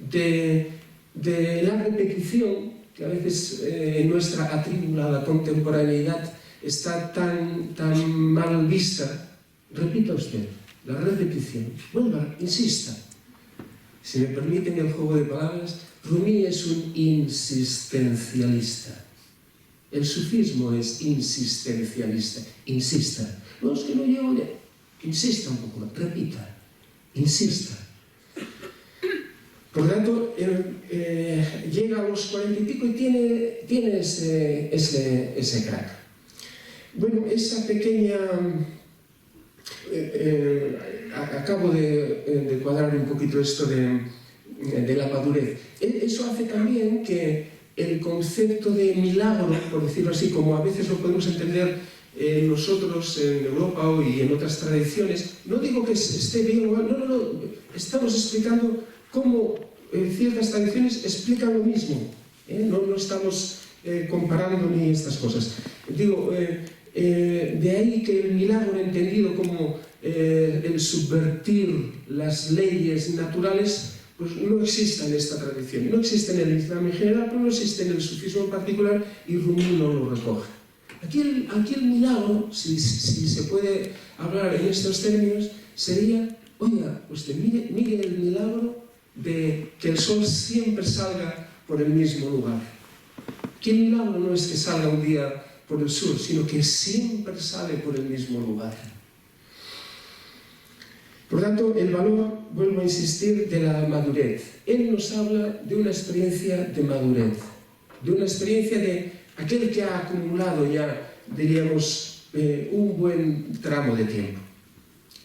de la repetición, que a veces en nuestra atribulada contemporaneidad está tan mal vista. Repita usted, la repetición. Vuelva, insista. Si me permiten el juego de palabras, Rumi es un insistencialista. El sufismo es insistencialista. Insista. No, es que no llego ya. Insista un poco más, repita, insista. Por lo tanto, llega a los 40 y pico y tiene ese crack. Bueno, esa pequeña... acabo de cuadrar un poquito esto de la madurez. Eso hace también que el concepto de milagro, por decirlo así, como a veces lo podemos entender nosotros en Europa hoy y en otras tradiciones, no digo que esté bien o mal, no, estamos explicando cómo ciertas tradiciones explican lo mismo, no estamos comparando ni estas cosas. Digo, de ahí que el milagro entendido como el subvertir las leyes naturales, pues no existe en esta tradición, no existe en el Islam en general, pero no existe en el sufismo en particular, y Rumi no lo recoge. Aquí el milagro, si se puede hablar en estos términos, sería, oiga, usted mire el milagro de que el sol siempre salga por el mismo lugar. Que el milagro no es que salga un día por el sur, sino que siempre sale por el mismo lugar. Por tanto, el valor, vuelvo a insistir, de la madurez. Él nos habla de una experiencia de madurez, de una experiencia de aquel que ha acumulado ya, diríamos, un buen tramo de tiempo.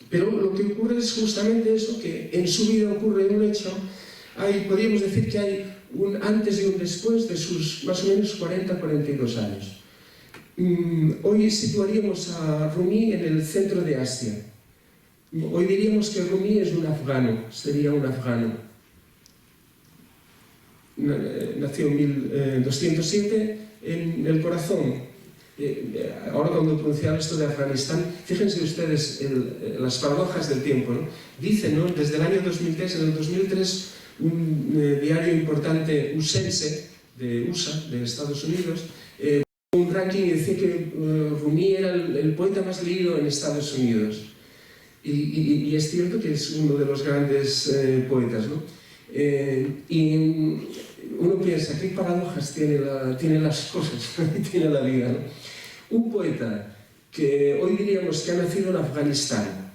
Pero lo que ocurre es justamente eso, que en su vida ocurre un hecho, podríamos decir que hay un antes y un después de sus más o menos 40-42 años. Hoy situaríamos a Rumi en el centro de Asia. Hoy diríamos que Rumi es un afgano, sería un afgano. Nació en 1207 en el corazón. Ahora cuando pronunciaba esto de Afganistán, fíjense ustedes las paradojas del tiempo, ¿no? Dicen, ¿no? Desde el año 2003, en el 2003, un diario importante usense de USA, de Estados Unidos, un ranking y decía que Rumi era el poeta más leído en Estados Unidos. Y es cierto que es uno de los grandes poetas, ¿no? Y uno piensa, ¿qué paradojas tiene las cosas, tiene la vida, ¿no? Un poeta que hoy diríamos que ha nacido en Afganistán,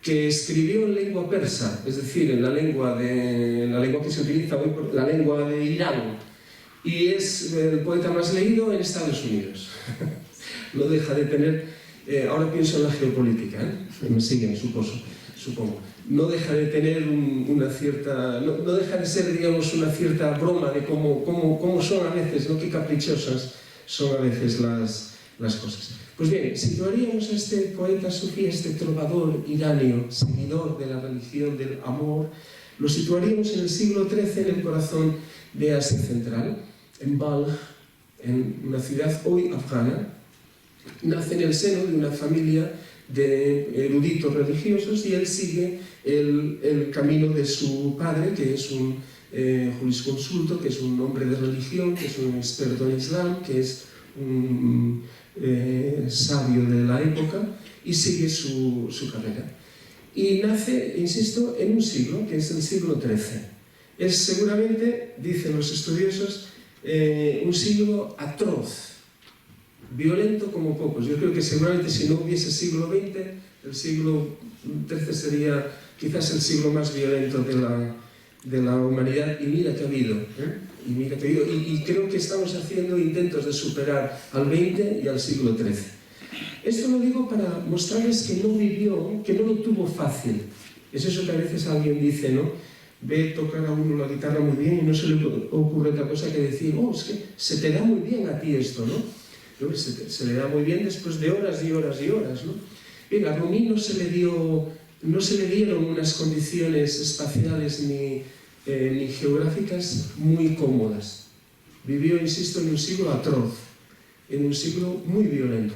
que escribió en lengua persa, es decir, en la lengua que se utiliza hoy, la lengua de Irán, y es el poeta más leído en Estados Unidos. No deja de tener, ahora pienso en la geopolítica, me siguen, supongo. No deja de tener una cierta, no deja de ser, digamos, una cierta broma de cómo son a veces, ¿no? Qué caprichosas son a veces las cosas. Pues bien, situaríamos a este poeta sufí, este trovador iranio, seguidor de la religión del amor, lo situaríamos en el siglo XIII en el corazón de Asia Central, en Balj, en una ciudad hoy afgana. Nace en el seno de una familia de eruditos religiosos y él sigue el camino de su padre, que es un jurisconsulto, que es un hombre de religión, que es un experto en Islam, que es un sabio de la época, y sigue su carrera. Y nace, insisto, en un siglo, que es el siglo XIII. Es seguramente, dicen los estudiosos, un siglo atroz, violento como pocos. Yo creo que seguramente si no hubiese siglo XX, el siglo XIII sería quizás el siglo más violento de la humanidad, y mira que ha habido, y creo que estamos haciendo intentos de superar al XX y al siglo XIII. Esto lo digo para mostrarles que no vivió, que no lo tuvo fácil. Es eso que a veces alguien dice, ¿no? Ve tocar a uno la guitarra muy bien y no se le ocurre otra cosa que decir, es que se te da muy bien a ti esto, ¿no? Se le da muy bien después de horas y horas y horas, ¿no? Bien, a Rumi no se le dieron unas condiciones espaciales ni geográficas muy cómodas. Vivió, insisto, en un siglo atroz, en un siglo muy violento,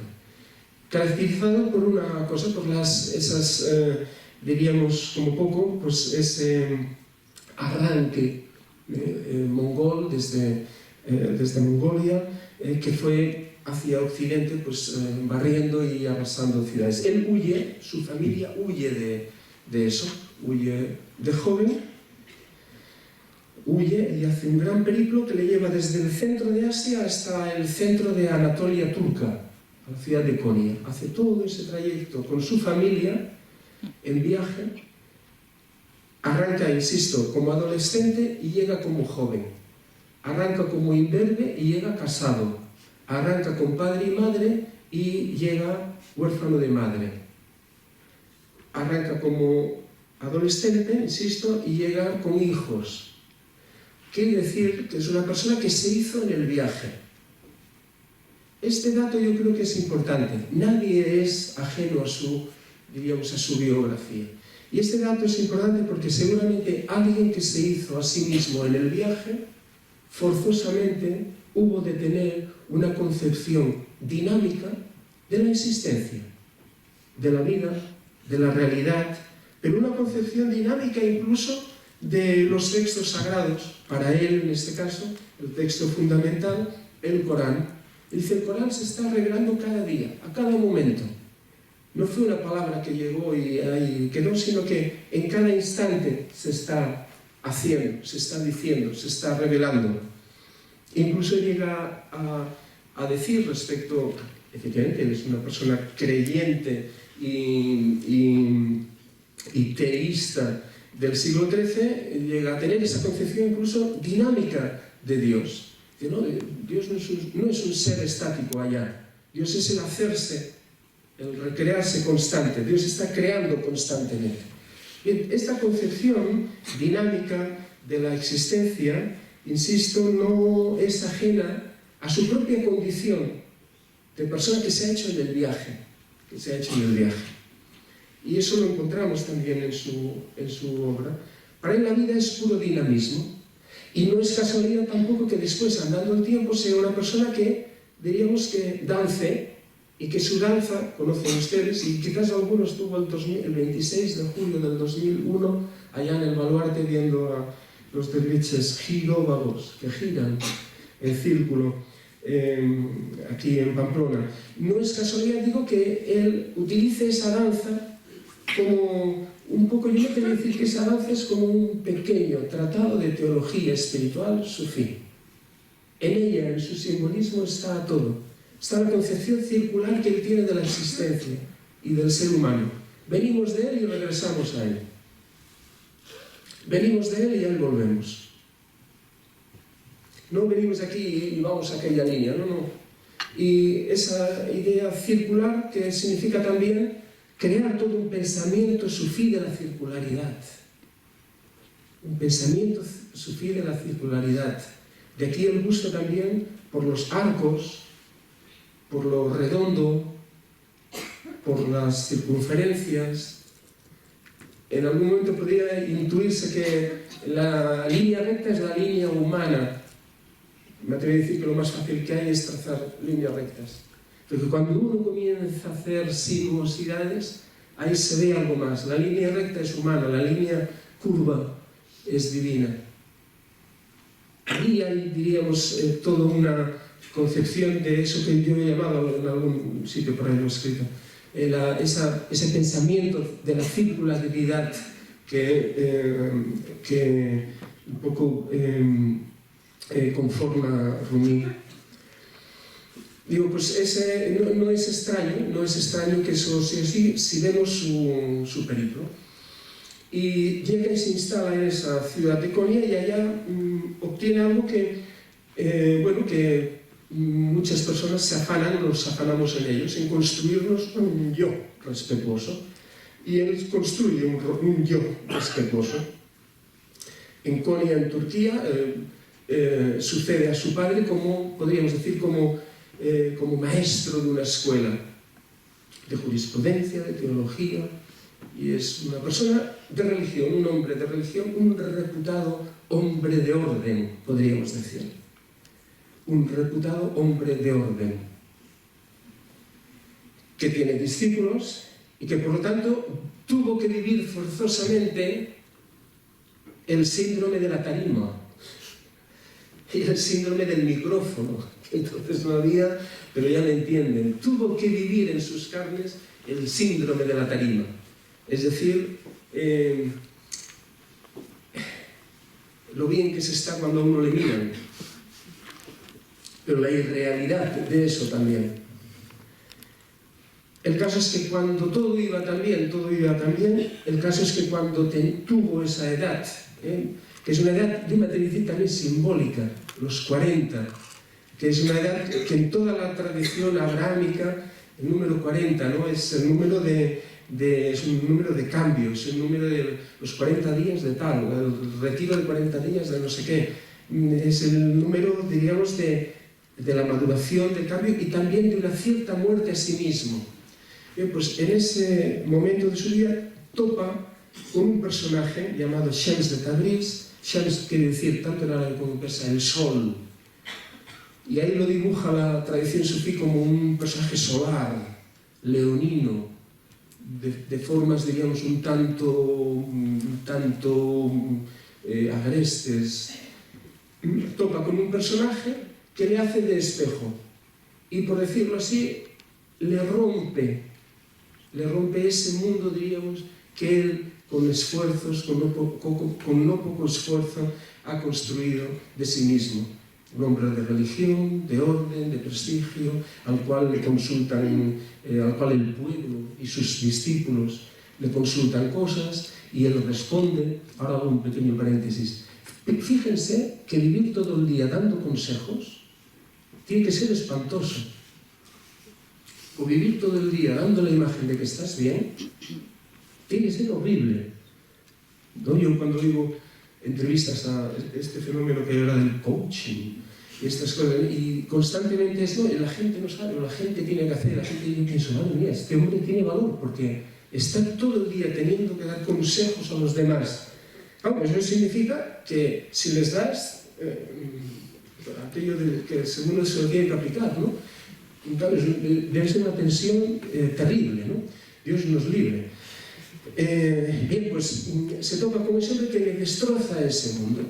caracterizado por una cosa, por esas, diríamos como poco, pues ese arranque mongol desde Mongolia, que fue hacia Occidente, pues barriendo y arrasando ciudades. Él huye, su familia huye de eso, huye de joven, huye y hace un gran periplo que le lleva desde el centro de Asia hasta el centro de Anatolia turca, a la ciudad de Konya. Hace todo ese trayecto con su familia en viaje, arranca, insisto, como adolescente y llega como joven, arranca como imberbe y llega casado, arranca con padre y madre y llega huérfano de madre, arranca como adolescente, insisto, y llega con hijos. Quiere decir que es una persona que se hizo en el viaje. Este dato yo creo que es importante. Nadie es ajeno a su, diríamos, a su biografía. Y este dato es importante porque seguramente alguien que se hizo a sí mismo en el viaje, forzosamente hubo de tener una concepción dinámica de la existencia, de la vida, de la realidad, pero una concepción dinámica incluso de los textos sagrados. Para él, en este caso, el texto fundamental, el Corán. Dice, el Corán se está revelando cada día, a cada momento. No fue una palabra que llegó y ahí quedó, sino que en cada instante se está haciendo, se está diciendo, se está revelando. Incluso llega a decir respecto, efectivamente, él es una persona creyente y teísta del siglo XIII, llega a tener esa concepción incluso dinámica de Dios. Que no, Dios no es un ser estático allá. Dios es el hacerse, el recrearse constante. Dios está creando constantemente. Bien, esta concepción dinámica de la existencia, insisto, no es ajena a su propia condición de persona que se ha hecho en el viaje. Y eso lo encontramos también en su obra. Para él la vida es puro dinamismo. Y no es casualidad tampoco que después, andando el tiempo, sea una persona que, diríamos que dance, y que su danza, conocen ustedes, y quizás algunos tuvo el 26 de julio del 2001, allá en el Baluarte, viendo a los derviches giróvagos, que giran en círculo, aquí en Pamplona. No es casualidad, digo, que él utilice esa danza como un poco, yo me quiero decir que esa danza es como un pequeño tratado de teología espiritual sufí. En ella, en su simbolismo, está todo. Está la concepción circular que él tiene de la existencia y del ser humano. Venimos de él y regresamos a él. Venimos de él y a él volvemos. No venimos de aquí y vamos a aquella línea, no. Y esa idea circular que significa también crear todo un pensamiento sufí de la circularidad. Un pensamiento sufí de la circularidad. De aquí el gusto también por los arcos, por lo redondo, por las circunferencias. En algún momento podría intuirse que la línea recta es la línea humana. Me atrevo a decir que lo más fácil que hay es trazar líneas rectas. Porque cuando uno comienza a hacer sinuosidades, ahí se ve algo más. La línea recta es humana, la línea curva es divina. Ahí hay, diríamos, toda una concepción de eso que yo he llamado en algún sitio por ahí lo he escrito, ese pensamiento de la circularidad que un poco conforma Rumi. Digo, pues no es extraño que eso sí o sí, si vemos su periplo. Y llega y se instala en esa ciudad de Konya y allá obtiene algo que muchas personas nos afanamos en ellos, en construirnos un yo respetuoso. Y él construye un yo respetuoso. En Konya, en Turquía, sucede a su padre como, podríamos decir, como maestro de una escuela de jurisprudencia, de teología, y es una persona de religión, un hombre de religión, un reputado hombre de orden, podríamos decir. Un reputado hombre de orden, que tiene discípulos y que por lo tanto tuvo que vivir forzosamente el síndrome de la tarima y el síndrome del micrófono, que entonces no había, pero ya me entienden. Tuvo que vivir en sus carnes el síndrome de la tarima. Es decir, lo bien que se está cuando a uno le miran, pero la irrealidad de eso también. El caso es que cuando todo iba tan bien, el caso es que cuando tuvo esa edad, que es una edad, yo me atrevo a decir también simbólica, los 40, que es una edad que en toda la tradición abrahámica, el número 40, ¿no? Es el número es un número de cambio, es el número de los 40 días de tal, el retiro de 40 días de no sé qué, es el número, diríamos, de de la maduración, del cambio y también de una cierta muerte a sí mismo. Bien, pues en ese momento de su vida topa con un personaje llamado Shams de Tabriz. Shams quiere decir, tanto en árabe como en persa, el sol. Y ahí lo dibuja la tradición sufí como un personaje solar, leonino, de formas, diríamos, un tanto agrestes. Topa con un personaje que le hace de espejo y, por decirlo así, le rompe ese mundo, diríamos, que él con esfuerzos, con no poco esfuerzo, ha construido de sí mismo. Un hombre de religión, de orden, de prestigio, al cual el pueblo y sus discípulos le consultan cosas y él responde. Ahora hago un pequeño paréntesis. Fíjense que vivir todo el día dando consejos tiene que ser espantoso. O vivir todo el día dando la imagen de que estás bien, tiene que ser horrible. ¿No? Yo cuando digo entrevistas a este fenómeno que era del coaching y estas cosas, y constantemente es, no, la gente no sabe, la gente tiene que hacer, la gente piensa, madre mía, este hombre tiene valor, porque está todo el día teniendo que dar consejos a los demás. Claro, eso significa que si les das aquello que según se lo tiene que aplicar, ¿no? Claro, debe ser una tensión terrible, ¿no? Dios nos libre. Bien, pues se toca con ese hombre que le destroza ese mundo.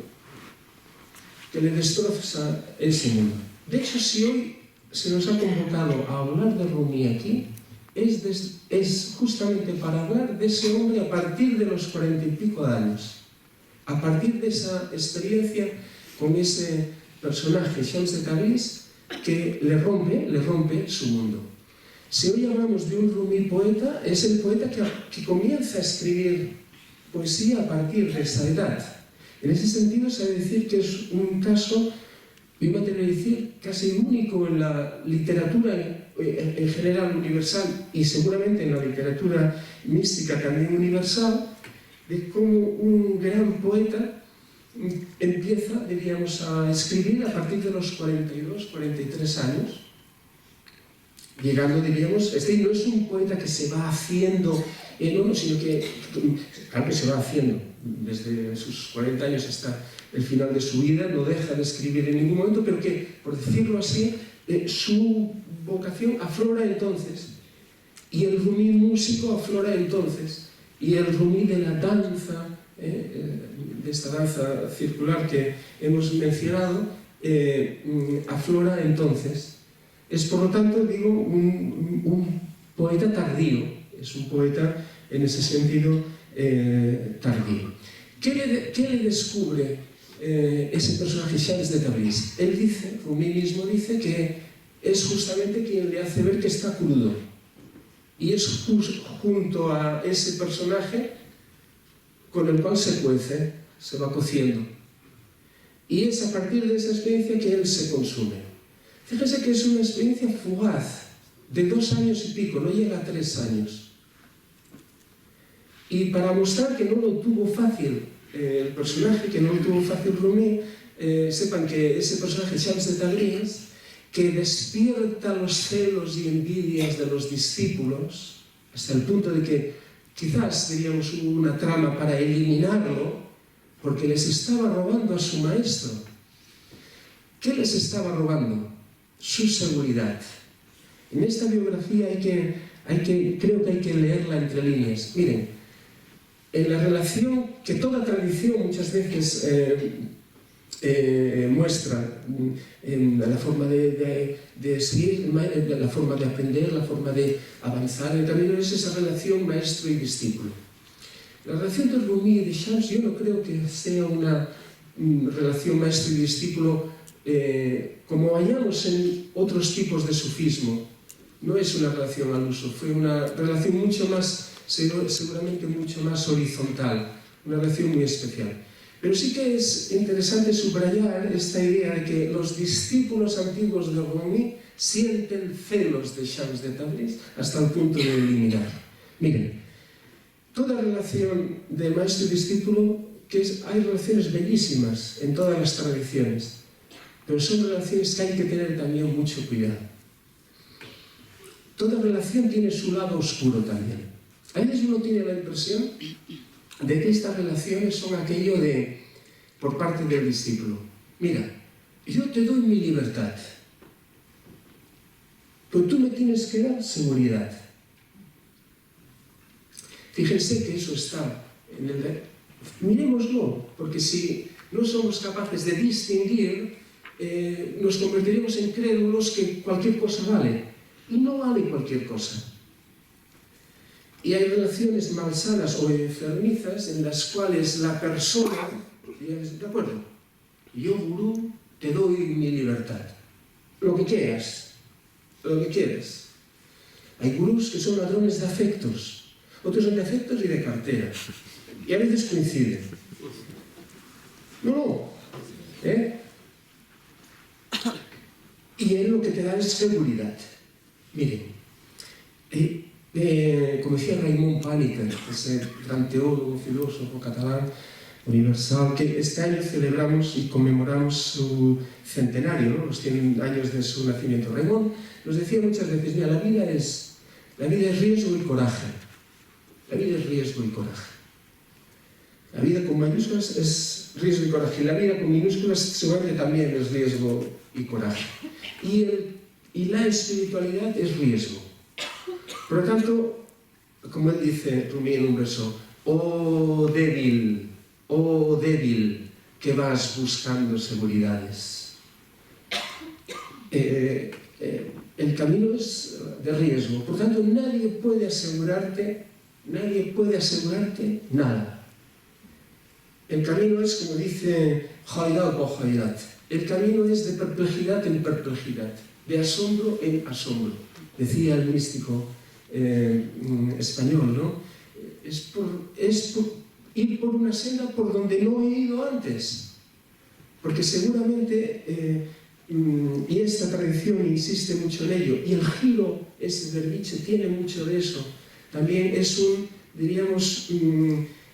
De hecho, si hoy se nos ha convocado a hablar de Rumi aquí, es justamente para hablar de ese hombre a partir de los 40 y pico años. A partir de esa experiencia con ese personaje, Shams de Tabriz, que le rompe su mundo. Si hoy hablamos de un Rumi poeta, es el poeta que comienza a escribir poesía a partir de esa edad. En ese sentido, se debe decir que es un caso, yo me atrevo a decir, casi único en la literatura en general universal y seguramente en la literatura mística también universal, de cómo un gran poeta empieza, diríamos, a escribir a partir de los 42, 43 años, llegando, diríamos, es decir, no es un poeta que se va haciendo, sino que, claro que se va haciendo, desde sus 40 años hasta el final de su vida, no deja de escribir en ningún momento, pero que, por decirlo así, su vocación aflora entonces, y el Rumi músico aflora entonces, y el Rumi de la danza, de esta danza circular que hemos mencionado, aflora entonces. Es, por lo tanto, digo, un poeta tardío, es un poeta en ese sentido tardío. ¿Qué le descubre ese personaje Shams de Tabriz? Él dice, Rumi mismo dice, que es justamente quien le hace ver que está crudo. Y es junto a ese personaje con el cual se cuece, se va cociendo. Y es a partir de esa experiencia que él se consume. Fíjese que es una experiencia fugaz, de 2 años y pico, no llega a 3 años. Y para mostrar que no lo tuvo fácil el personaje, que no lo tuvo fácil Rumi, sepan que ese personaje, Shams de Tabriz, que despierta los celos y envidias de los discípulos, hasta el punto de que quizás, diríamos, hubo una trama para eliminarlo, porque les estaba robando a su maestro. ¿Qué les estaba robando? Su seguridad. En esta biografía creo que hay que leerla entre líneas. Miren, en la relación que toda tradición muchas veces muestra, en la forma de seguir, la forma de aprender, la forma de avanzar en el camino, es esa relación maestro y discípulo. La relación de Rumi y de Shams, yo no creo que sea una relación maestro y discípulo como hallamos en otros tipos de sufismo. No es una relación al uso, fue una relación mucho más, seguramente mucho más horizontal, una relación muy especial. Pero sí que es interesante subrayar esta idea de que los discípulos antiguos de Rumi sienten celos de Shams de Tabriz hasta el punto de eliminar. Miren, toda relación de maestro y discípulo, hay relaciones bellísimas en todas las tradiciones. pero son relaciones que hay que tener también mucho cuidado. Toda relación tiene su lado oscuro también. A veces uno tiene la impresión de que estas relaciones son aquello de, por parte del discípulo, mira, yo te doy mi libertad, pero tú me tienes que dar seguridad. Fíjense que eso está en el... Miremoslo, porque si no somos capaces de distinguir, nos convertiremos en crédulos que cualquier cosa vale. Y no vale cualquier cosa. Y hay relaciones malsanas o enfermizas en las cuales la persona, de acuerdo, yo, gurú, te doy mi libertad. Lo que quieras, lo que quieras. Hay gurús que son ladrones de afectos, otros son de afectos y de cartera. Y a veces coinciden. No. Y él lo que te da es seguridad. Miren, como decía Raimon Pànica, ese gran teólogo, filósofo catalán, universal, que este año celebramos y conmemoramos su centenario, ¿no? Los 100 años de su nacimiento. Raimon nos decía muchas veces, mira, la vida es riesgo y coraje. La vida es riesgo y coraje. La vida con mayúsculas es riesgo y coraje. Y la vida con minúsculas seguramente también es riesgo y coraje. Y la espiritualidad es riesgo. Por lo tanto, como él dice Rumi en un verso, oh débil, que vas buscando seguridades. El camino es de riesgo. Por tanto, nadie puede asegurarte nada. El camino es, como dice Haidat o Haidat, el camino es de perplejidad en perplejidad, de asombro en asombro. Decía el místico español, ¿no? Es por ir por una senda por donde no he ido antes. Porque seguramente, y esta tradición insiste mucho en ello, y el giro ese del bicho tiene mucho de eso. También es un, diríamos,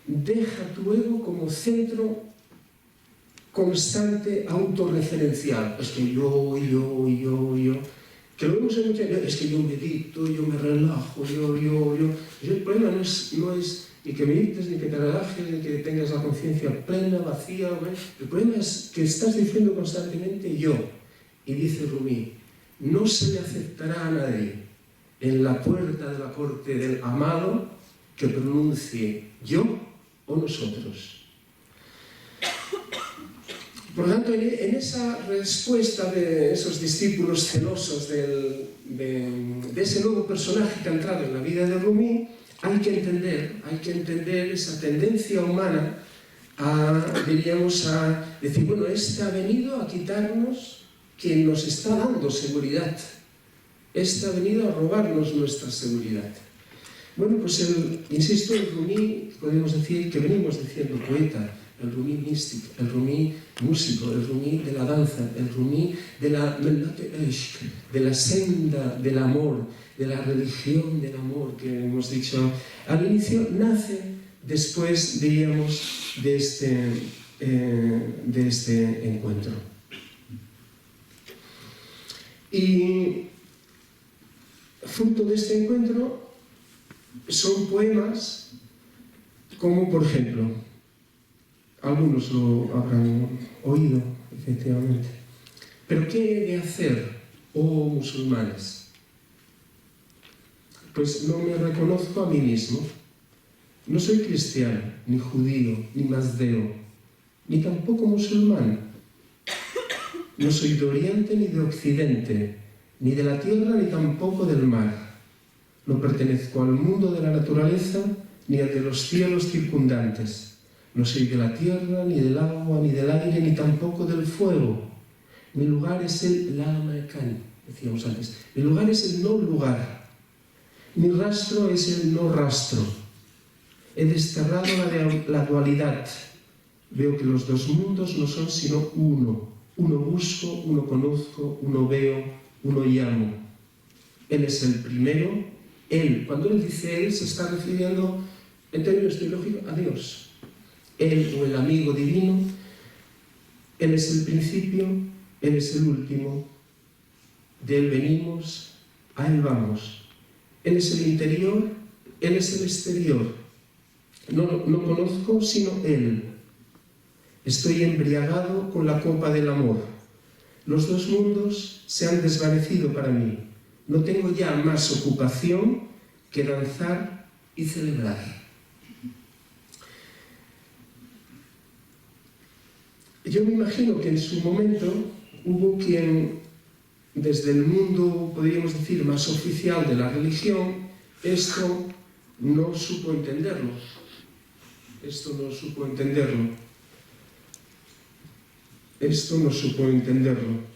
deja tu ego como centro constante autorreferencial. Es que yo. Que lo vemos en muchas veces, es que yo medito, yo me relajo, yo. El problema no es ni que medites, ni que te relajes, ni que tengas la conciencia plena, vacía. El problema es que estás diciendo constantemente yo. Y dice Rumi, no se le aceptará a nadie en la puerta de la corte del amado que pronuncie yo o nosotros. Por lo tanto, en esa respuesta de esos discípulos celosos de ese nuevo personaje que ha entrado en la vida de Rumi, hay que entender esa tendencia humana a decir, bueno, este ha venido a quitarnos quien nos está dando seguridad. Este ha venido a robarnos nuestra seguridad. Bueno, pues insisto, el Rumi, podemos decir que venimos diciendo poeta, el Rumi místico, el Rumi músico, el Rumi de la danza, el Rumi de la senda del amor, de la religión del amor que hemos dicho al inicio, nace después, diríamos, de este encuentro. Y fruto de este encuentro son poemas como, por ejemplo, algunos lo habrán oído, efectivamente. ¿Pero qué he de hacer, oh musulmanes? Pues no me reconozco a mí mismo. No soy cristiano, ni judío, ni mazdeo, ni tampoco musulmán. No soy de Oriente ni de Occidente, ni de la tierra ni tampoco del mar. No pertenezco al mundo de la naturaleza ni al de los cielos circundantes. No soy de la tierra, ni del agua, ni del aire, ni tampoco del fuego. Mi lugar es el la-makan, decíamos antes. Mi lugar es el no lugar. Mi rastro es el no rastro. He desterrado la dualidad. Veo que los dos mundos no son sino uno. Uno busco, uno conozco, uno veo, uno llamo. Él es el primero. Él, cuando él dice él, se está refiriendo en términos teológicos a Dios. Él o el amigo divino, Él es el principio, Él es el último, de Él venimos, a Él vamos. Él es el interior, Él es el exterior. No conozco sino Él. Estoy embriagado con la copa del amor. Los dos mundos se han desvanecido para mí. No tengo ya más ocupación que danzar y celebrar. Yo me imagino que en su momento hubo quien, desde el mundo, podríamos decir, más oficial de la religión, esto no supo entenderlo. Esto no supo entenderlo.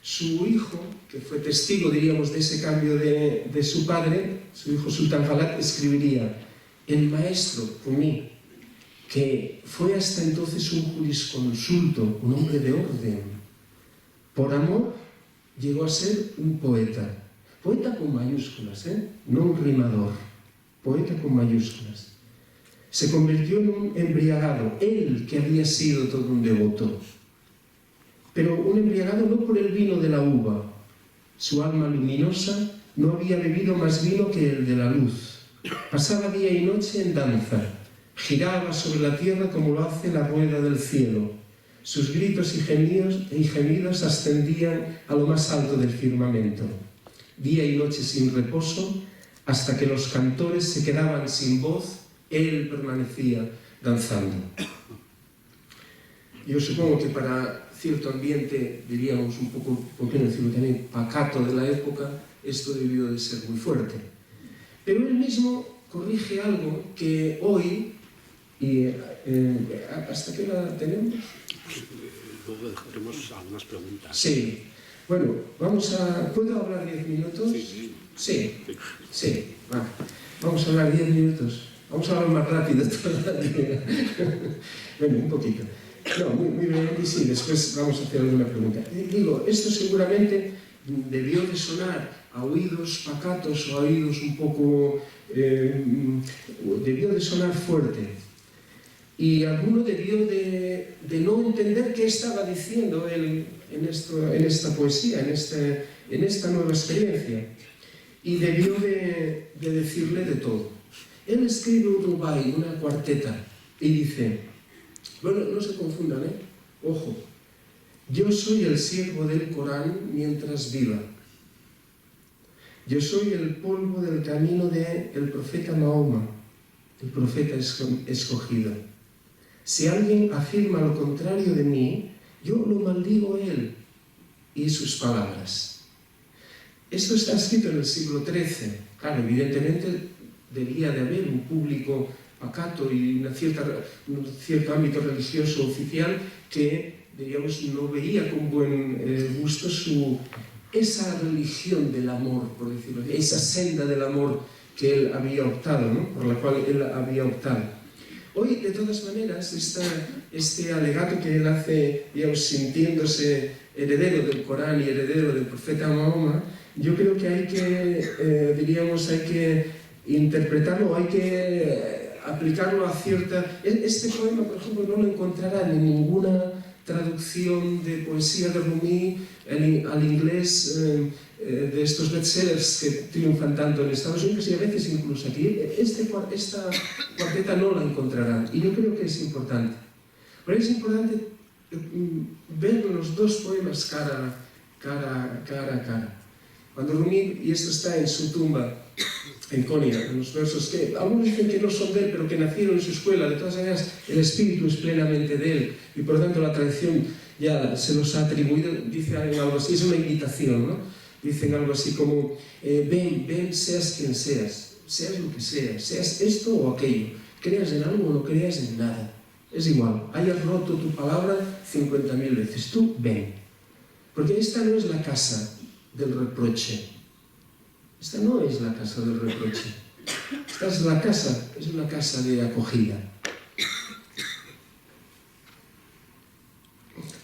Su hijo, que fue testigo, diríamos, de ese cambio de su padre, su hijo Sultan Falak, escribiría: el maestro, Rumi, que fue hasta entonces un jurisconsulto, un hombre de orden, por amor llegó a ser un poeta. Poeta con mayúsculas, no un rimador. Poeta con mayúsculas. Se convirtió en un embriagado, él que había sido todo un devoto. Pero un embriagado no por el vino de la uva. Su alma luminosa no había bebido más vino que el de la luz. Pasaba día y noche en danza. Giraba sobre la tierra como lo hace la rueda del cielo. Sus gritos y gemidos ascendían a lo más alto del firmamento. Día y noche sin reposo, hasta que los cantores se quedaban sin voz, él permanecía danzando. Yo supongo que para cierto ambiente, diríamos un poco, ¿por qué no decirlo también?, pacato de la época, esto debió de ser muy fuerte. Pero él mismo corrige algo que hoy, y ¿hasta qué hora tenemos? Luego dejaremos algunas preguntas. Sí. Bueno, ¿puedo hablar 10 minutos? Sí. Vale. Vamos a hablar 10 minutos. Vamos a hablar más rápido todavía. Bueno, un poquito. No, muy bien, y sí, después vamos a hacer alguna pregunta. Digo, esto seguramente debió de sonar a oídos pacatos o a oídos un poco... debió de sonar fuerte. Y alguno debió de no entender qué estaba diciendo él en esta poesía, en esta nueva experiencia. Y debió de decirle de todo. Él escribe un rubai, una cuarteta, y dice, bueno, no se confundan, ojo, yo soy el siervo del Corán mientras viva. Yo soy el polvo del camino del profeta Mahoma, el profeta escogido. Si alguien afirma lo contrario de mí, yo lo maldigo a él y sus palabras. Esto está escrito en el siglo XIII. Claro, evidentemente debía de haber un público pacato y un cierto ámbito religioso oficial que, diríamos, no veía con buen gusto esa religión del amor, por decirlo así, esa senda del amor que él había optado, ¿no?, por la cual él había optado. Hoy, de todas maneras, este alegato que él hace, digamos, sintiéndose heredero del Corán y heredero del profeta Mahoma, yo creo que hay que interpretarlo, hay que aplicarlo a cierta... Este poema, por ejemplo, no lo encontrarán en ninguna traducción de poesía de Rumi al inglés, de estos bestsellers que triunfan tanto en Estados Unidos y a veces incluso aquí. Esta cuarteta no la encontrarán, y yo creo que es importante. Pero es importante ver los dos poemas cara a cara. Cuando Rumi, y esto está en su tumba, en Konya, en los versos que algunos dicen que no son de él, pero que nacieron en su escuela, de todas maneras el espíritu es plenamente de él, y por lo tanto la tradición ya se los ha atribuido, dice algo así, es una invitación, ¿no? Dicen algo así como, ven, seas quien seas lo que seas esto o aquello, creas en algo o no creas en nada, es igual, hayas roto tu palabra 50.000 veces, tú ven, porque esta no es la casa del reproche. Esta no es la casa del reproche. Esta es una casa de acogida.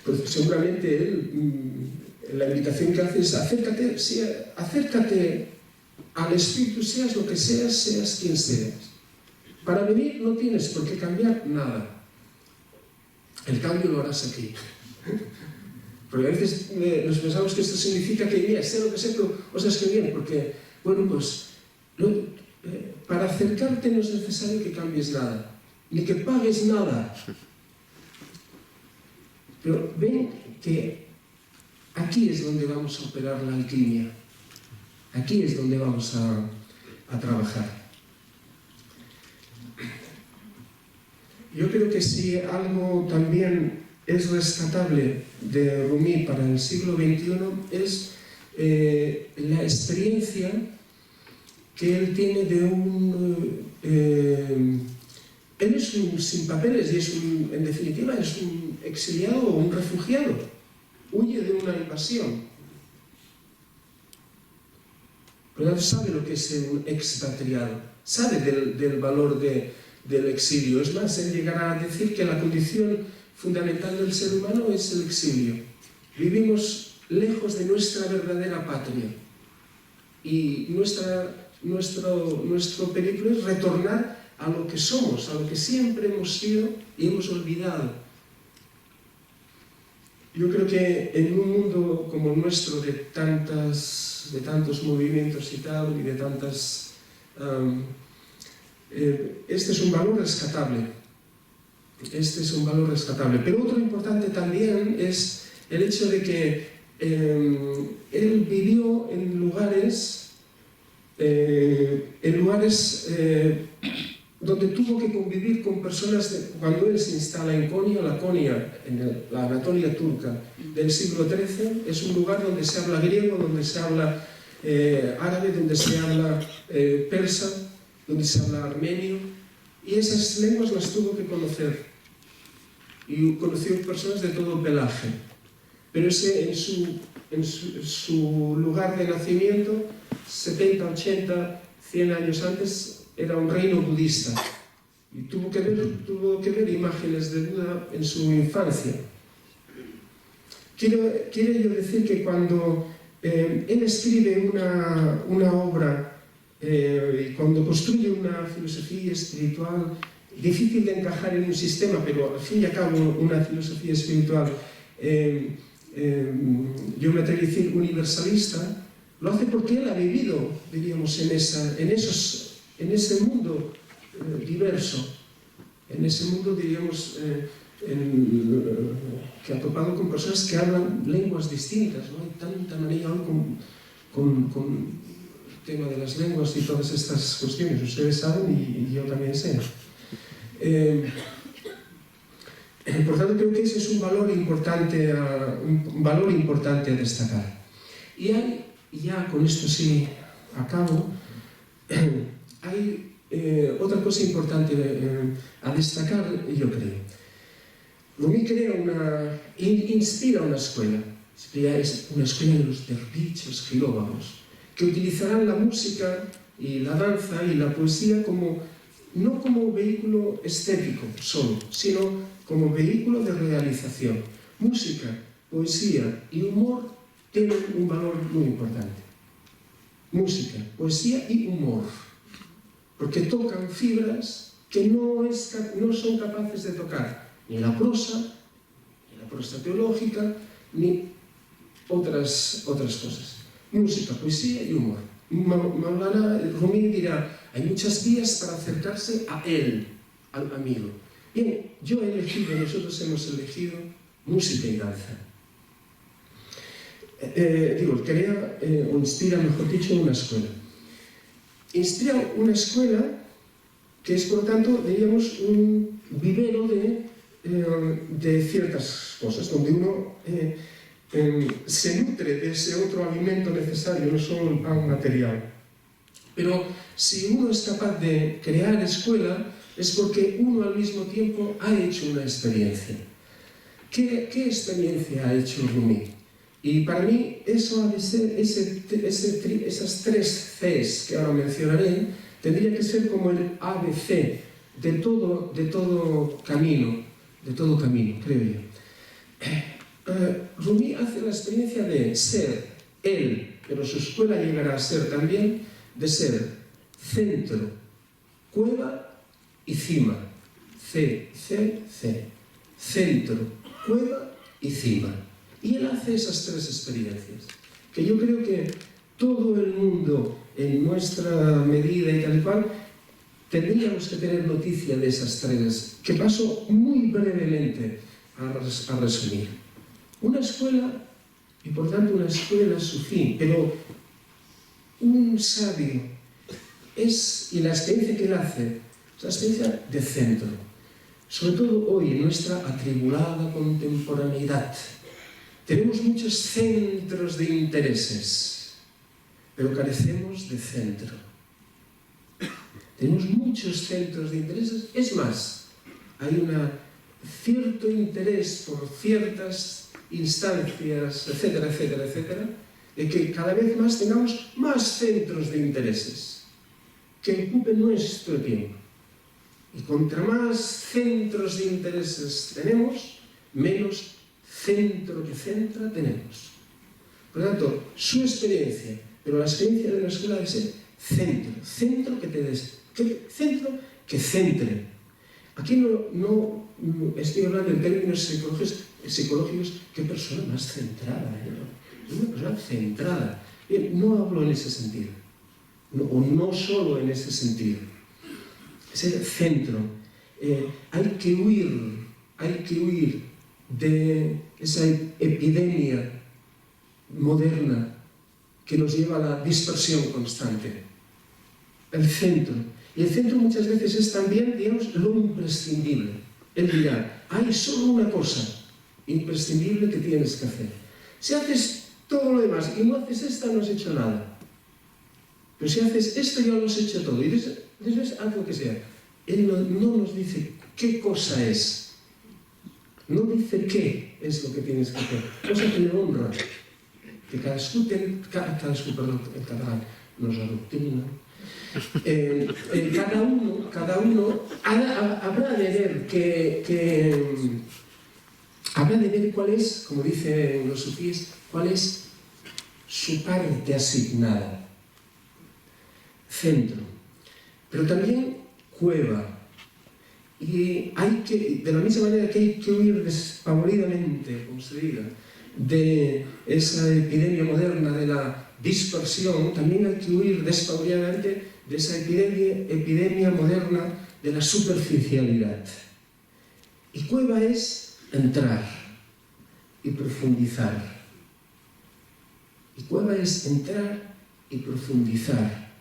Pues seguramente él, la invitación que hace es acércate al Espíritu, seas lo que seas quien seas. Para venir no tienes por qué cambiar nada. El cambio lo harás aquí. Porque a veces nos pensamos que esto significa que, mira, sé lo que sé, pero, o sea, es que bien, porque, bueno, pues, para acercarte no es necesario que cambies nada, ni que pagues nada. Pero ven que aquí es donde vamos a operar la alquimia, aquí es donde vamos a trabajar. Yo creo que si algo también es rescatable de Rumi para el siglo XXI es la experiencia que él tiene de él es un sin papeles y es en definitiva es un exiliado o un refugiado, huye de una invasión. Pero él sabe lo que es un expatriado, sabe del valor del exilio. Es más, él llegará a decir que la condición fundamental del ser humano es el exilio. Vivimos lejos de nuestra verdadera patria y nuestro peligro es retornar a lo que somos, a lo que siempre hemos sido y hemos olvidado. Yo creo que en un mundo como el nuestro de tantos movimientos y tal, y de tantas... este es un valor rescatable. Este es un valor rescatable. Pero otro importante también es el hecho de que él vivió en lugares donde tuvo que convivir con personas. Cuando él se instala en Konya, en la Anatolia turca del siglo XIII, es un lugar donde se habla griego, donde se habla árabe, donde se habla persa, donde se habla armenio, y esas lenguas las tuvo que conocer. Y conoció personas de todo pelaje. Pero ese en su lugar de nacimiento, 70, 80, 100 años antes, era un reino budista. Y tuvo que ver imágenes de Buda en su infancia. Quiero yo decir que cuando él escribe una obra y cuando construye una filosofía espiritual difícil de encajar en un sistema, pero al fin y al cabo una filosofía espiritual, yo me atrevo a decir universalista, lo hace porque él ha vivido, diríamos, en ese mundo diverso, en ese mundo, diríamos, que ha topado con personas que hablan lenguas distintas, ¿no? Hay tanta manía hoy con el tema de las lenguas y todas estas cuestiones, ustedes saben y yo también sé. Por tanto, creo que ese es un valor importante a destacar. Y ya con esto sí acabo, hay otra cosa importante a destacar, yo creo. Rumi inspira una escuela, es una escuela de los derviches filólogos, que utilizarán la música y la danza y la poesía no como vehículo estético solo, sino como vehículo de realización. Música, poesía y humor tienen un valor muy importante. Música, poesía y humor, porque tocan fibras que no son capaces de tocar ni la prosa teológica, ni otras cosas. Música, poesía y humor. Maulana Rumi dirá, hay muchas vías para acercarse a él, al amigo. Bien, nosotros hemos elegido música y danza. Crea o inspira, mejor dicho, una escuela. Inspira una escuela que es, por tanto, diríamos, un vivero de ciertas cosas, donde uno se nutre de ese otro alimento necesario, no solo el pan material. Pero si uno es capaz de crear escuela, es porque uno al mismo tiempo ha hecho una experiencia. ¿Qué experiencia ha hecho Rumi? Y para mí eso ha de ser, esas tres Cs que ahora mencionaré, tendría que ser como el ABC de todo camino, creo yo. Rumi hace la experiencia de ser él, pero su escuela llegará a ser también de ser centro, cueva y cima. C. Centro, cueva y cima. Y él hace esas 3 experiencias, que yo creo que todo el mundo, en nuestra medida y tal y cual, tendríamos que tener noticia de esas 3, que paso muy brevemente a resumir. Una escuela, y por tanto una escuela es su fin, pero un sabio y la experiencia que él hace, es la experiencia de centro. Sobre todo hoy, en nuestra atribulada contemporaneidad, tenemos muchos centros de intereses, pero carecemos de centro. Tenemos muchos centros de intereses. Es más, hay un cierto interés por ciertas instancias, etcétera, etcétera, etcétera, de que cada vez más tengamos más centros de intereses que ocupen nuestro tiempo. Y contra más centros de intereses tenemos, menos centro que centra tenemos. Por lo tanto, su experiencia, pero la experiencia de la escuela debe ser centro centro que centre. Aquí no estoy hablando en términos psicológicos, qué persona más centrada, ¿no? Una persona centrada. Bien, no hablo en ese sentido, o no solo en ese sentido. Ese centro. Hay que huir de esa epidemia moderna que nos lleva a la dispersión constante. El centro. Y el centro muchas veces es también, digamos, lo imprescindible. Él dirá, hay solo una cosa imprescindible que tienes que hacer. Si haces todo lo demás y no haces esta, no has hecho nada. Pero si haces esto, ya lo has hecho todo. Y después haz lo que sea. Él no nos dice qué cosa es. No dice qué es lo que tienes que hacer. Cosa que le honra. Que cadascú, perdón, en catalán nos adoctrina. Cada uno habrá de ver habrá de ver cuál es, como dicen los sufíes, cuál es su parte asignada. Centro. Pero también cueva. Y de la misma manera que hay que huir despavoridamente, como se diga, de esa epidemia moderna de la dispersión, también hay que huir despavoridamente de esa epidemia moderna de la superficialidad. Y cueva es entrar y profundizar. Y cueva es entrar y profundizar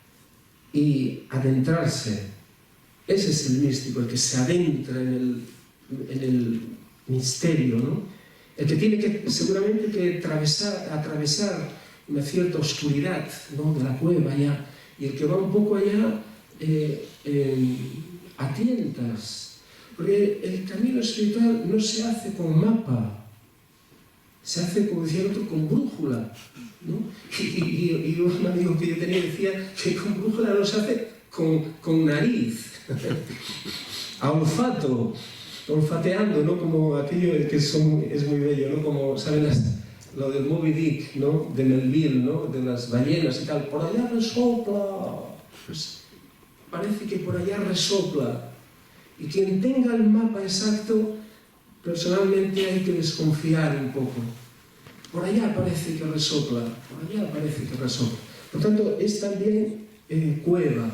y adentrarse. Ese es el místico, el que se adentra en el misterio, ¿no? El que tiene que seguramente que atravesar una cierta oscuridad, ¿no?, de la cueva ya, y el que va un poco allá a tientas, porque el camino espiritual no se hace con mapa, se hace, como decía el otro, con brújula, ¿no? Y un amigo que yo tenía decía que con brújula no se hace con nariz, a olfato, olfateando, ¿no? Como aquello que es muy bello, ¿no? Como, ¿saben lo del Moby Dick, ¿no?, de Melville, ¿no?, de las ballenas y tal? Por allá resopla. Pues parece que por allá resopla. Y quien tenga el mapa exacto, personalmente hay que desconfiar un poco. Por allá parece que resopla, por allá parece que resopla. Por tanto, es también cueva,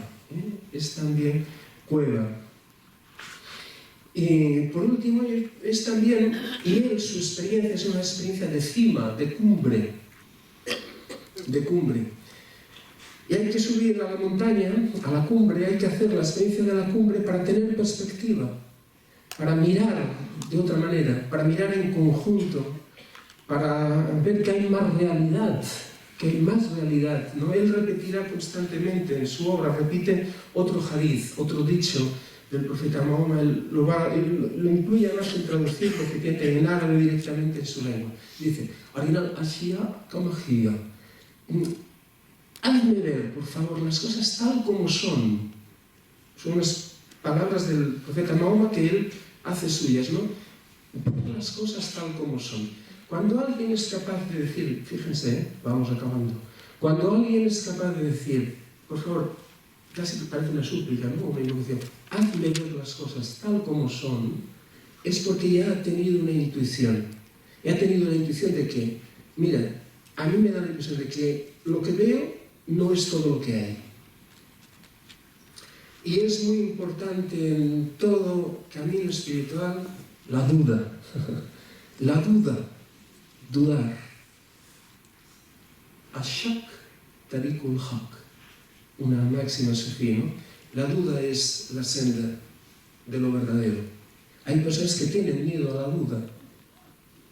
es también cueva. Y por último, es también, y él, su experiencia es una experiencia de cima, de cumbre. Y hay que subir a la montaña, a la cumbre, hay que hacer la experiencia de la cumbre para tener perspectiva, para mirar de otra manera, para mirar en conjunto, para ver que hay más realidad, ¿no? Él repetirá constantemente en su obra, repite otro hadiz, otro dicho del profeta Mahoma, él lo incluye además en traducir recipiente en árabe directamente en su lengua. Dice, Arinal Ashia Kamahia. Hazme ver, por favor, las cosas tal como son. Son unas palabras del profeta Mahoma que él hace suyas, ¿no? Las cosas tal como son. Cuando alguien es capaz de decir, fíjense, vamos acabando, cuando alguien es capaz de decir, por favor, casi parece una súplica, ¿no?, una invocación, hazme ver las cosas tal como son, es porque ya ha tenido una intuición. he tenido la intuición de que, mira, a mí me da la impresión de que lo que veo no es todo lo que hay. Y es muy importante en todo camino espiritual la duda. La duda, dudar. Ashak tarikul haq, una máxima sufí, ¿no? La duda es la senda de lo verdadero. Hay personas que tienen miedo a la duda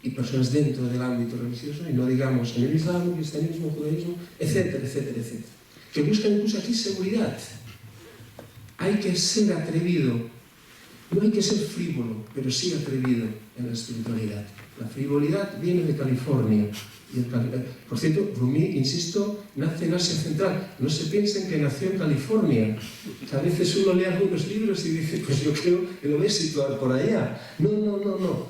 y personas dentro del ámbito religioso, y no digamos en el Islam, cristianismo, judaísmo, etcétera, etcétera, etcétera, que buscan incluso aquí seguridad. Hay que ser atrevido, no hay que ser frívolo, pero sí atrevido en la espiritualidad. La frivolidad viene de California. Por cierto, Rumi, insisto, nace en Asia Central. No se piensen que nació en California. A veces uno lee algunos libros y dice, pues yo creo que lo voy a situar por allá. No, no, no, no.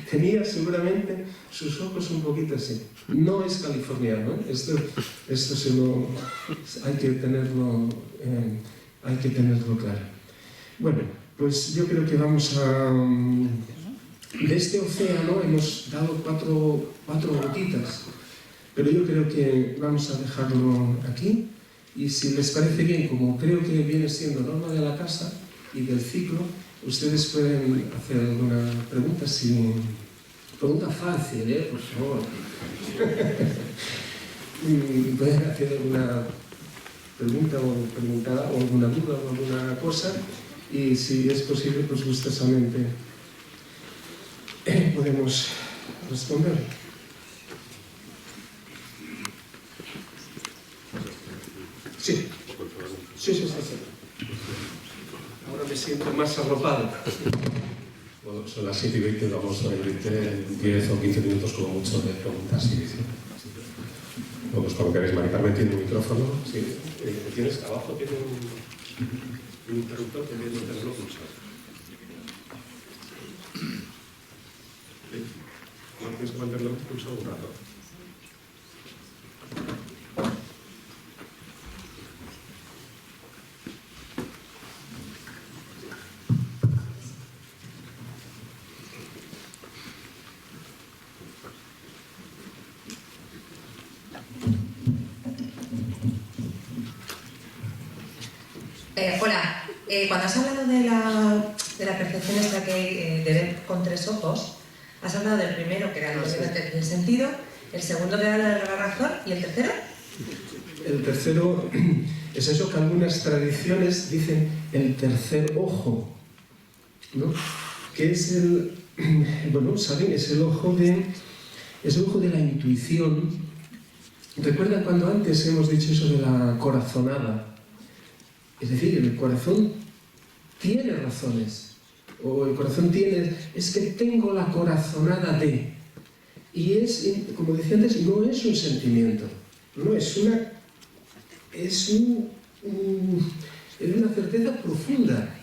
Tenía seguramente sus ojos un poquito así. No es californiano, ¿eh? Esto hay que tenerlo claro. Bueno, pues yo creo que vamos a... De este océano hemos dado cuatro gotitas, pero yo creo que vamos a dejarlo aquí, y si les parece bien, como creo que viene siendo norma de la casa y del ciclo, ustedes pueden hacer alguna pregunta, pregunta fácil, por favor. Pueden hacer alguna pregunta o alguna duda o alguna cosa, y si es posible, pues gustosamente podemos responder. Sí. Ahora me siento más arropado. Bueno, son las 7:20, vamos a abrirte 10 o 15 minutos como mucho de preguntas y dice. Bueno, pues cuando queréis, Mari Carmen tiene un micrófono. Sí. Tienes abajo, tiene un interruptor que viene de tenerlo pulsado. Tienes que mantenerlo pulsado un rato. Hola, cuando has hablado de la percepción esta que hay de ver con tres ojos, has hablado del primero, que era el sentido, el segundo, que era la razón, ¿y el tercero? El tercero es eso que algunas tradiciones dicen el tercer ojo, ¿no? Que es ¿saben? Es el ojo de la intuición. ¿Recuerdan cuando antes hemos dicho eso de la corazonada? Es decir, el corazón tiene razones, o el corazón tiene, es que tengo la corazonada de, y es, como decía antes, no es un sentimiento, no es una certeza profunda,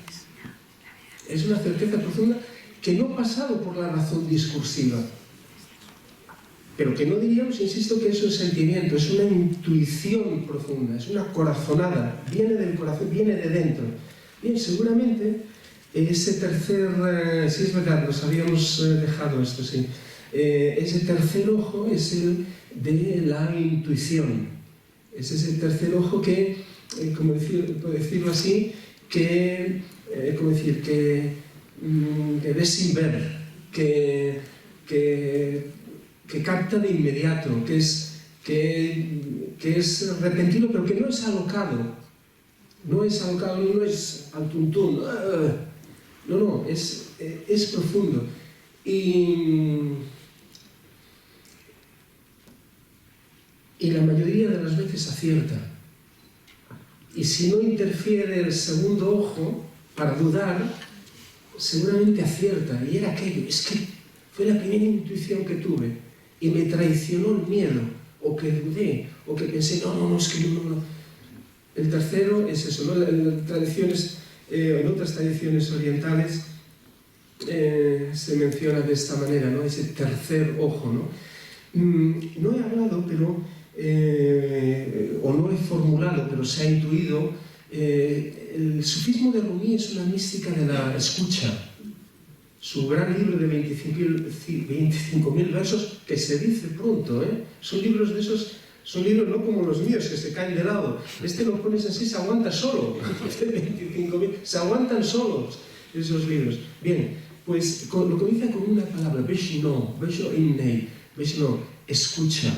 es una certeza profunda que no ha pasado por la razón discursiva, pero que no diríamos, insisto, que es un sentimiento, es una intuición profunda, es una corazonada, viene del corazón, viene de dentro. Bien, seguramente ese tercer, sí es verdad, nos habíamos dejado esto, sí, ese tercer ojo es el de la intuición, es ese tercer ojo que, por decirlo así, que ve sin ver, que capta de inmediato, que es repentino, pero que no es alocado. No es alocado, no es al tuntún. No, es profundo. Y la mayoría de las veces acierta. Y si no interfiere el segundo ojo para dudar, seguramente acierta. Y era aquello, es que fue la primera intuición que tuve. Y me traicionó el miedo, o que dudé, o que pensé, no, es que no. El tercero es eso, ¿no? En otras tradiciones orientales se menciona de esta manera, ¿no? Ese tercer ojo, ¿no? No he hablado, pero, o no he formulado, pero se ha intuido, el sufismo de Rumi es una mística de la escucha. su gran libro de 25.000 versos, que se dice pronto, ¿eh? Son libros de esos, son libros no como los míos, que se caen de lado. Este lo pones así, se aguanta solo. Este 25.000, se aguantan solos esos libros. Bien, pues lo comienza con una palabra, Veshino, escucha.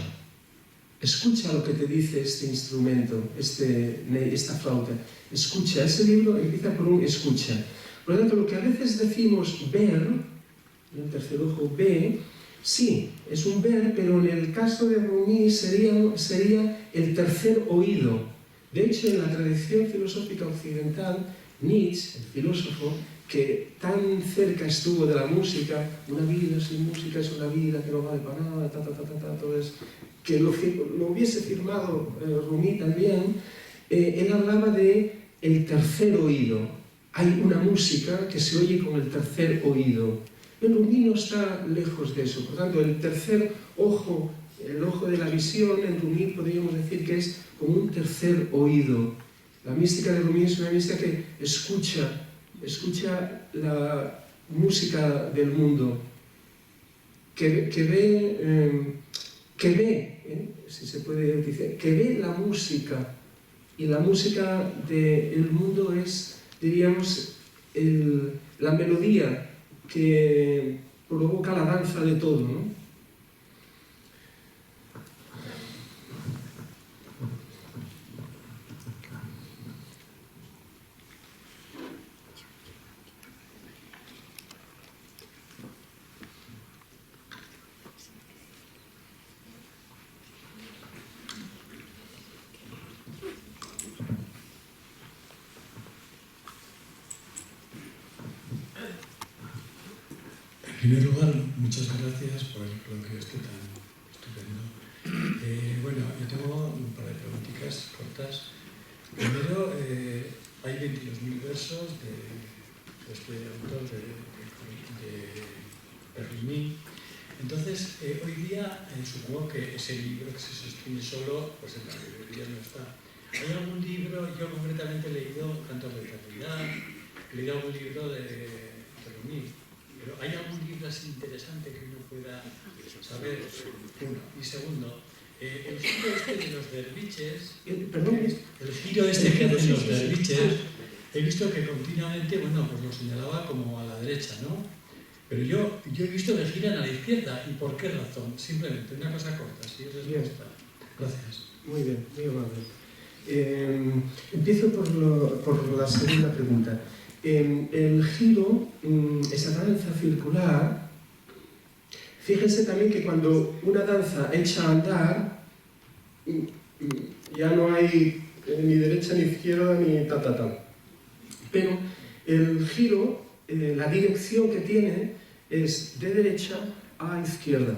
Escucha lo que te dice este instrumento, esta flauta. Escucha, ese libro empieza por un escucha. Por lo tanto, lo que a veces decimos ver, el tercer ojo ve, sí, es un ver, pero en el caso de Rumi sería el tercer oído. De hecho, en la tradición filosófica occidental, Nietzsche, el filósofo, que tan cerca estuvo de la música, una vida sin música es una vida que no vale para nada, todo eso, que lo hubiese firmado Rumi también, él hablaba de el tercer oído. Hay una música que se oye con el tercer oído. El Rumi no está lejos de eso. Por tanto, el tercer ojo, el ojo de la visión, en Rumi podríamos decir que es como un tercer oído. La mística de Rumi es una mística que escucha la música del mundo, que ve, si se puede decir, que ve la música. Y la música del mundo es, diríamos, la melodía que provoca la danza de todo, ¿no? En primer lugar, muchas gracias por el coloquio este tan estupendo. Bueno, yo tengo un par de preguntitas cortas. Primero, hay 22.000 versos de este autor de Rumi. Entonces, hoy día, supongo que ese libro que se sostiene solo, pues en la librería no está. ¿Hay algún libro? Yo concretamente he leído Cantos de Eternidad, he leído algún libro de Rumi. Pero ¿hay algún libro así interesante que uno pueda saber? Uno. Y segundo, el giro este de los derviches, el giro este que hacen los derviches, he visto que continuamente, bueno, pues lo señalaba como a la derecha, ¿no? Pero yo he visto que giran a la izquierda. ¿Y por qué razón? Simplemente, una cosa corta, si es respuesta. Gracias. Muy bien, muy amable. Empiezo por la segunda pregunta. El giro, esa danza circular, fíjense también que cuando una danza echa a andar, ya no hay ni derecha ni izquierda ni ta. Pero el giro, la dirección que tiene es de derecha a izquierda.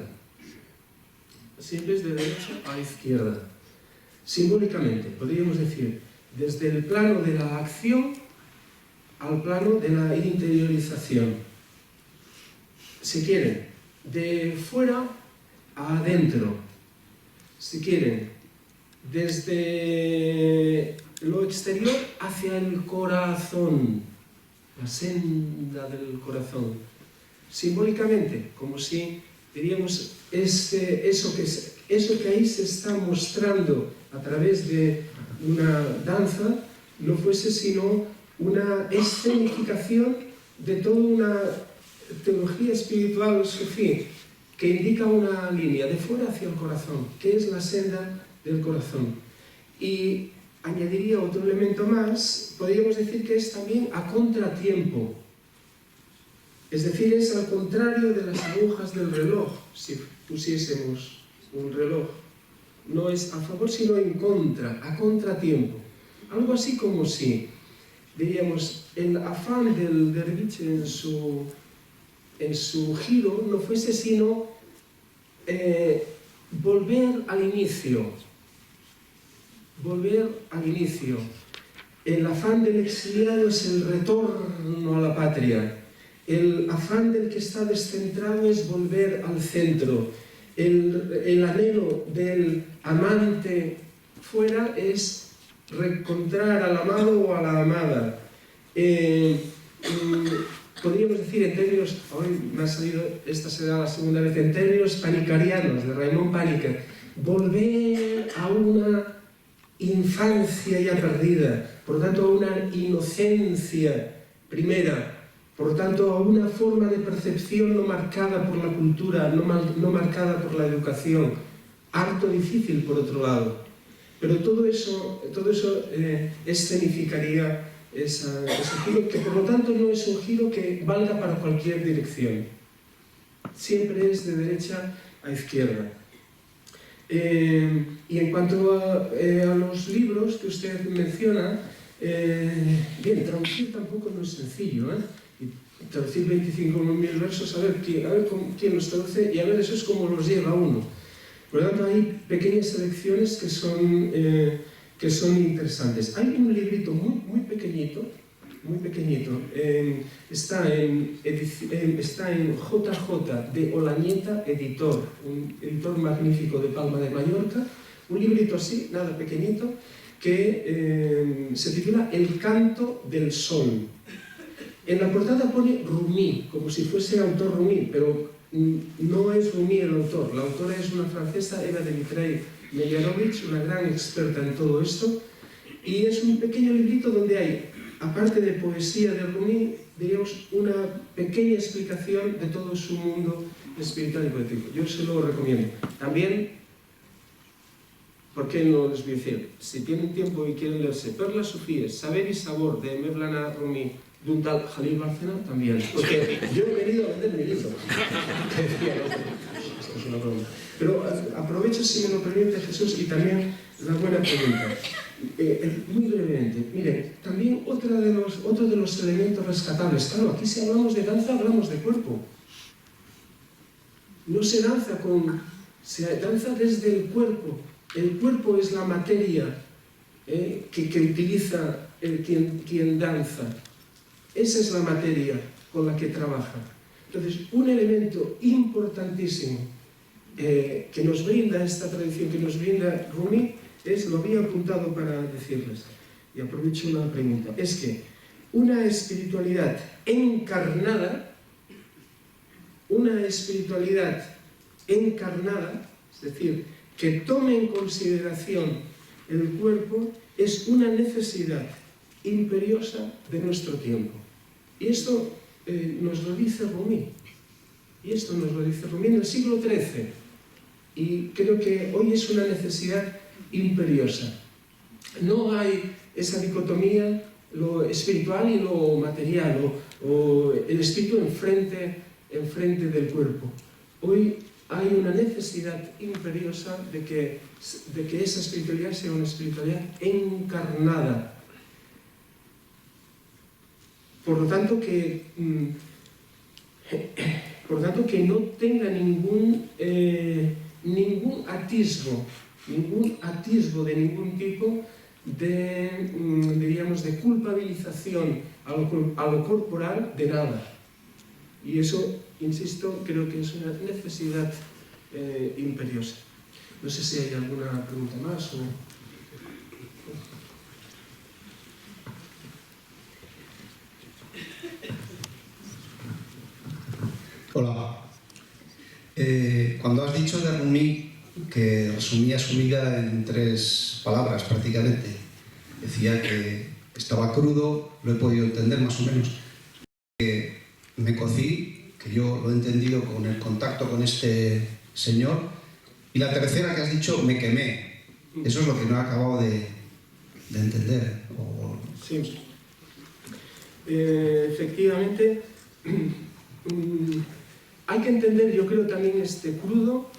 Siempre es de derecha a izquierda. Simbólicamente, podríamos decir, desde el plano de la acción al plano de la interiorización. Si quieren, de fuera a adentro. Si quieren, desde lo exterior hacia el corazón, la senda del corazón. Simbólicamente, como si, diríamos, eso que ahí se está mostrando a través de una danza, no fuese sino una escenificación de toda una teología espiritual sufí que indica una línea de fuera hacia el corazón, que es la senda del corazón. Y añadiría otro elemento más, podríamos decir que es también a contratiempo. Es decir, es al contrario de las agujas del reloj, si pusiésemos un reloj. No es a favor, sino en contra, a contratiempo. Algo así como si, diríamos, el afán del derviche en su giro no fuese sino volver al inicio. Volver al inicio. El afán del exiliado es el retorno a la patria. El afán del que está descentrado es volver al centro. El anhelo del amante fuera es reencontrar al amado o a la amada. podríamos decir en términos, hoy me ha salido, esta será la segunda vez, en términos panicarianos, de Raymond Paniker, volver a una infancia ya perdida, por lo tanto a una inocencia primera, por lo tanto a una forma de percepción no marcada por la cultura, no marcada por la educación, harto difícil por otro lado. Pero todo eso escenificaría ese giro, que por lo tanto no es un giro que valga para cualquier dirección. Siempre es de derecha a izquierda. Y en cuanto a los libros que usted menciona, bien, traducir tampoco no es sencillo, Y traducir 25.000 versos, a ver quién los traduce y a ver eso es como los lleva uno. Por lo tanto, hay pequeñas selecciones que son interesantes. Hay un librito muy pequeñito, está en JJ de Olañeta Editor, un editor magnífico de Palma de Mallorca, un librito así, nada pequeñito, que se titula El canto del sol. En la portada pone Rumi, como si fuese autor Rumi, pero no es Rumi el autor. La autora es una francesa, Eva de Mitrey-Meyerovich, una gran experta en todo esto, y es un pequeño librito donde hay, aparte de poesía de Rumi, diríamos una pequeña explicación de todo su mundo espiritual y poético. Yo se lo recomiendo. También, ¿por qué no les voy a decir? Si tienen tiempo y quieren leerse Perlas Sufíes, Saber y Sabor de Mevlana Rumi, de un tal Jalil Bárcena, también. Porque yo he venido a vender mi libro. Esto es una broma. Pero aprovecho, si me lo permite, Jesús, y también la buena pregunta. Muy brevemente, miren, también otro de los elementos rescatables. Claro, aquí si hablamos de danza, hablamos de cuerpo. No se danza se danza desde el cuerpo. El cuerpo es la materia que utiliza quien danza. Esa es la materia con la que trabaja. Entonces, un elemento importantísimo que nos brinda esta tradición, que nos brinda Rumi, lo había apuntado para decirles, y aprovecho una pregunta, es que una espiritualidad encarnada, es decir, que tome en consideración el cuerpo, es una necesidad imperiosa de nuestro tiempo. Y esto nos lo dice Rumi. En el siglo XIII. Y creo que hoy es una necesidad imperiosa. No hay esa dicotomía, lo espiritual y lo material, o el espíritu enfrente del cuerpo. Hoy hay una necesidad imperiosa de que esa espiritualidad sea una espiritualidad encarnada. Por lo tanto, que no tenga ningún atisbo de ningún tipo de, diríamos, de culpabilización a lo corporal de nada. Y eso, insisto, creo que es una necesidad imperiosa. No sé si hay alguna pregunta más o... Hola. Cuando has dicho de Rumi que resumía su vida en 3 palabras prácticamente, decía que estaba crudo, lo he podido entender más o menos, que me cocí, que yo lo he entendido con el contacto con este señor, y la tercera que has dicho, me quemé. Eso es lo que no he acabado de entender. Sí. Efectivamente, hay que entender, yo creo, también este crudo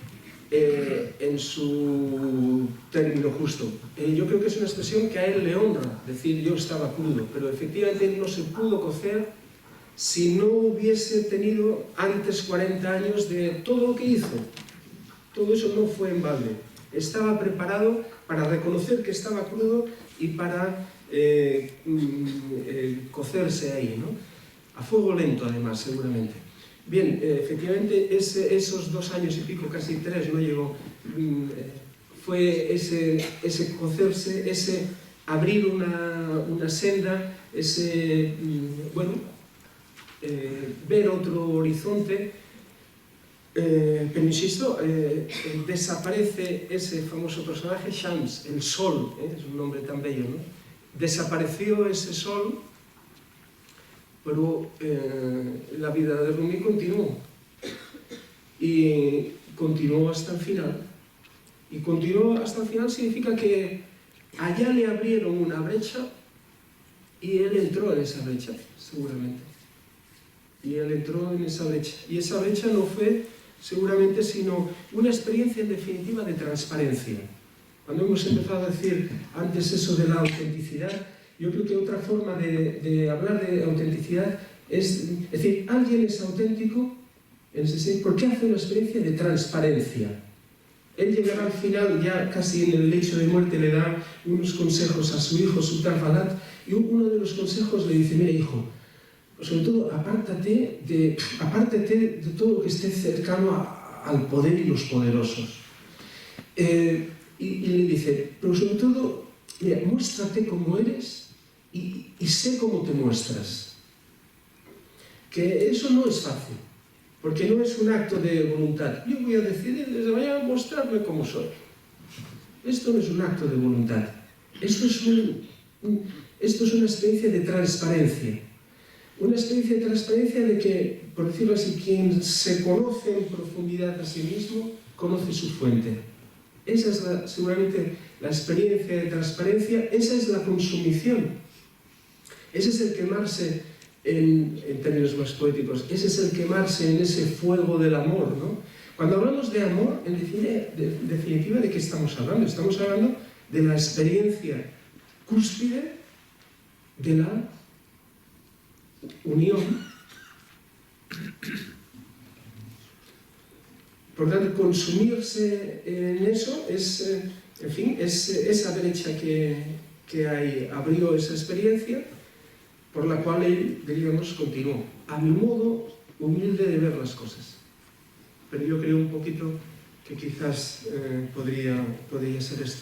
en su término justo. Yo creo que es una expresión que a él le honra, decir yo estaba crudo, pero efectivamente él no se pudo cocer si no hubiese tenido antes 40 años de todo lo que hizo. Todo eso no fue en balde. Estaba preparado para reconocer que estaba crudo y para cocerse ahí, ¿no? A fuego lento, además, seguramente. Bien, efectivamente, esos 2 años y pico, casi 3, no llegó, fue ese cocerse, ese abrir una senda, ese, bueno, ver outro horizonte, pero insisto, desaparece ese famoso personaje, Shams, el sol, es un nombre tan bello, ¿no? Desapareció ese sol, pero la vida de Rumi continuó. Y continuó hasta el final. Y continuó hasta el final significa que allá le abrieron una brecha y él entró en esa brecha, seguramente. Y él entró en esa brecha. Y esa brecha no fue, seguramente, sino una experiencia, en definitiva, de transparencia. Cuando hemos empezado a decir antes eso de la autenticidad, yo creo que otra forma de hablar de autenticidad es decir, alguien es auténtico, en ese sentido, porque hace una experiencia de transparencia. Él llegará al final, ya casi en el lecho de muerte, le da unos consejos a su hijo, Sultan Falat, y uno de los consejos le dice: mira, hijo, sobre todo apártate de todo lo que esté cercano al poder y los poderosos. Y le dice, pero sobre todo, mira, muéstrate como eres y sé cómo te muestras. Que eso no es fácil, porque no es un acto de voluntad. Yo voy a decidir desde mañana mostrarme como soy. Esto no es un acto de voluntad. Esto es una experiencia de transparencia. Una experiencia de transparencia de que, por decirlo así, quien se conoce en profundidad a sí mismo, conoce su fuente. Esa es seguramente la experiencia de transparencia, esa es la consumición. Ese es el quemarse, en términos más poéticos, ese es el quemarse en ese fuego del amor, ¿no? Cuando hablamos de amor, en definitiva, ¿de qué estamos hablando? Estamos hablando de la experiencia cúspide de la unión. Por tanto, consumirse en eso es, en fin, es esa brecha que abrió esa experiencia, por la cual él, diríamos, continuó. A mi modo humilde de ver las cosas. Pero yo creo un poquito que quizás podría ser esto.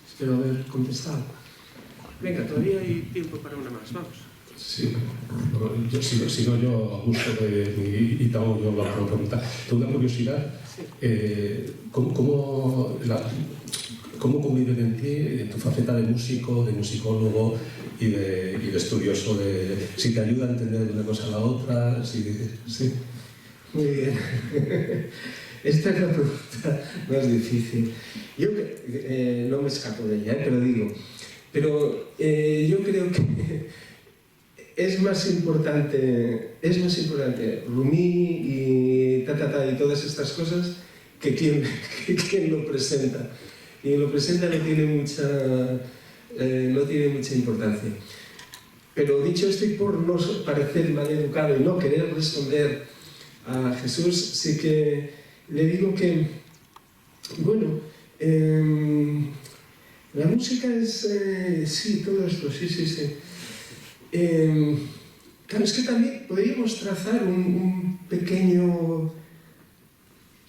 Espero haber contestado. Venga, todavía hay tiempo para una más. Vamos. Sí, yo, si no, yo a gusto y te hago yo la pregunta. Tengo una curiosidad. ¿Cómo conviven en ti tu faceta de músico, de musicólogo y de estudioso? Si te ayuda a entender de una cosa a la otra. Sí. Muy bien. Esta es la pregunta más difícil. Yo no me escapo de ella, pero digo. Pero yo creo que es más importante Rumi y y todas estas cosas que quien lo presenta. Quien lo presenta no tiene mucha importancia. Pero dicho esto, y por no parecer maleducado y no querer responder a Jesús, sí que le digo que, bueno, la música es, sí, todo esto, sí. Claro, es que también podríamos trazar un pequeño...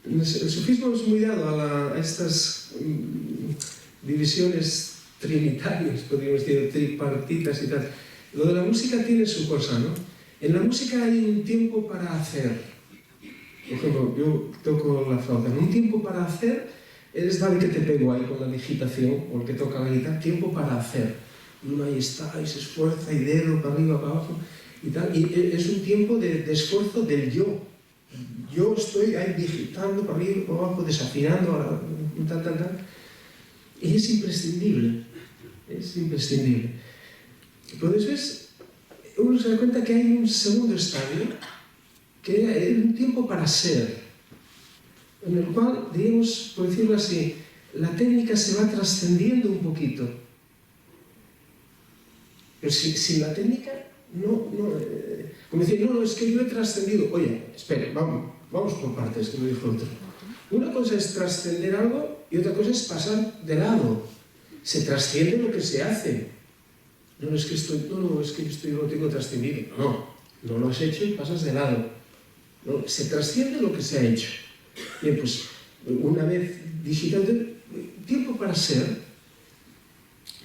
El sufismo es muy dado a estas divisiones trinitarias, podríamos decir, tripartitas y tal. Lo de la música tiene su cosa, ¿no? En la música hay un tiempo para hacer. Por ejemplo, yo toco la flauta. Un tiempo para hacer es dar que te pego ahí con la digitación, o el que toca la guitarra. Tiempo para hacer. Y uno ahí está, y se esfuerza, y dedo para arriba, para abajo, y tal. Y es un tiempo de esfuerzo del yo. Yo estoy ahí digitando para arriba, para abajo, desafinando, tal. Y es imprescindible. Es imprescindible. Pero después uno se da cuenta que hay un segundo estadio, que es un tiempo para ser, en el cual, digamos, por decirlo así, la técnica se va trascendiendo un poquito. Pero sin la técnica, como decir, no, es que yo he trascendido. Oye, espere, vamos por partes, que me dijo otro. Una cosa es trascender algo y otra cosa es pasar de lado. Se trasciende lo que se hace. No es que yo lo tengo trascendido. No lo has hecho y pasas de lado. No, se trasciende lo que se ha hecho. Bien, pues una vez digitando, tiempo para ser,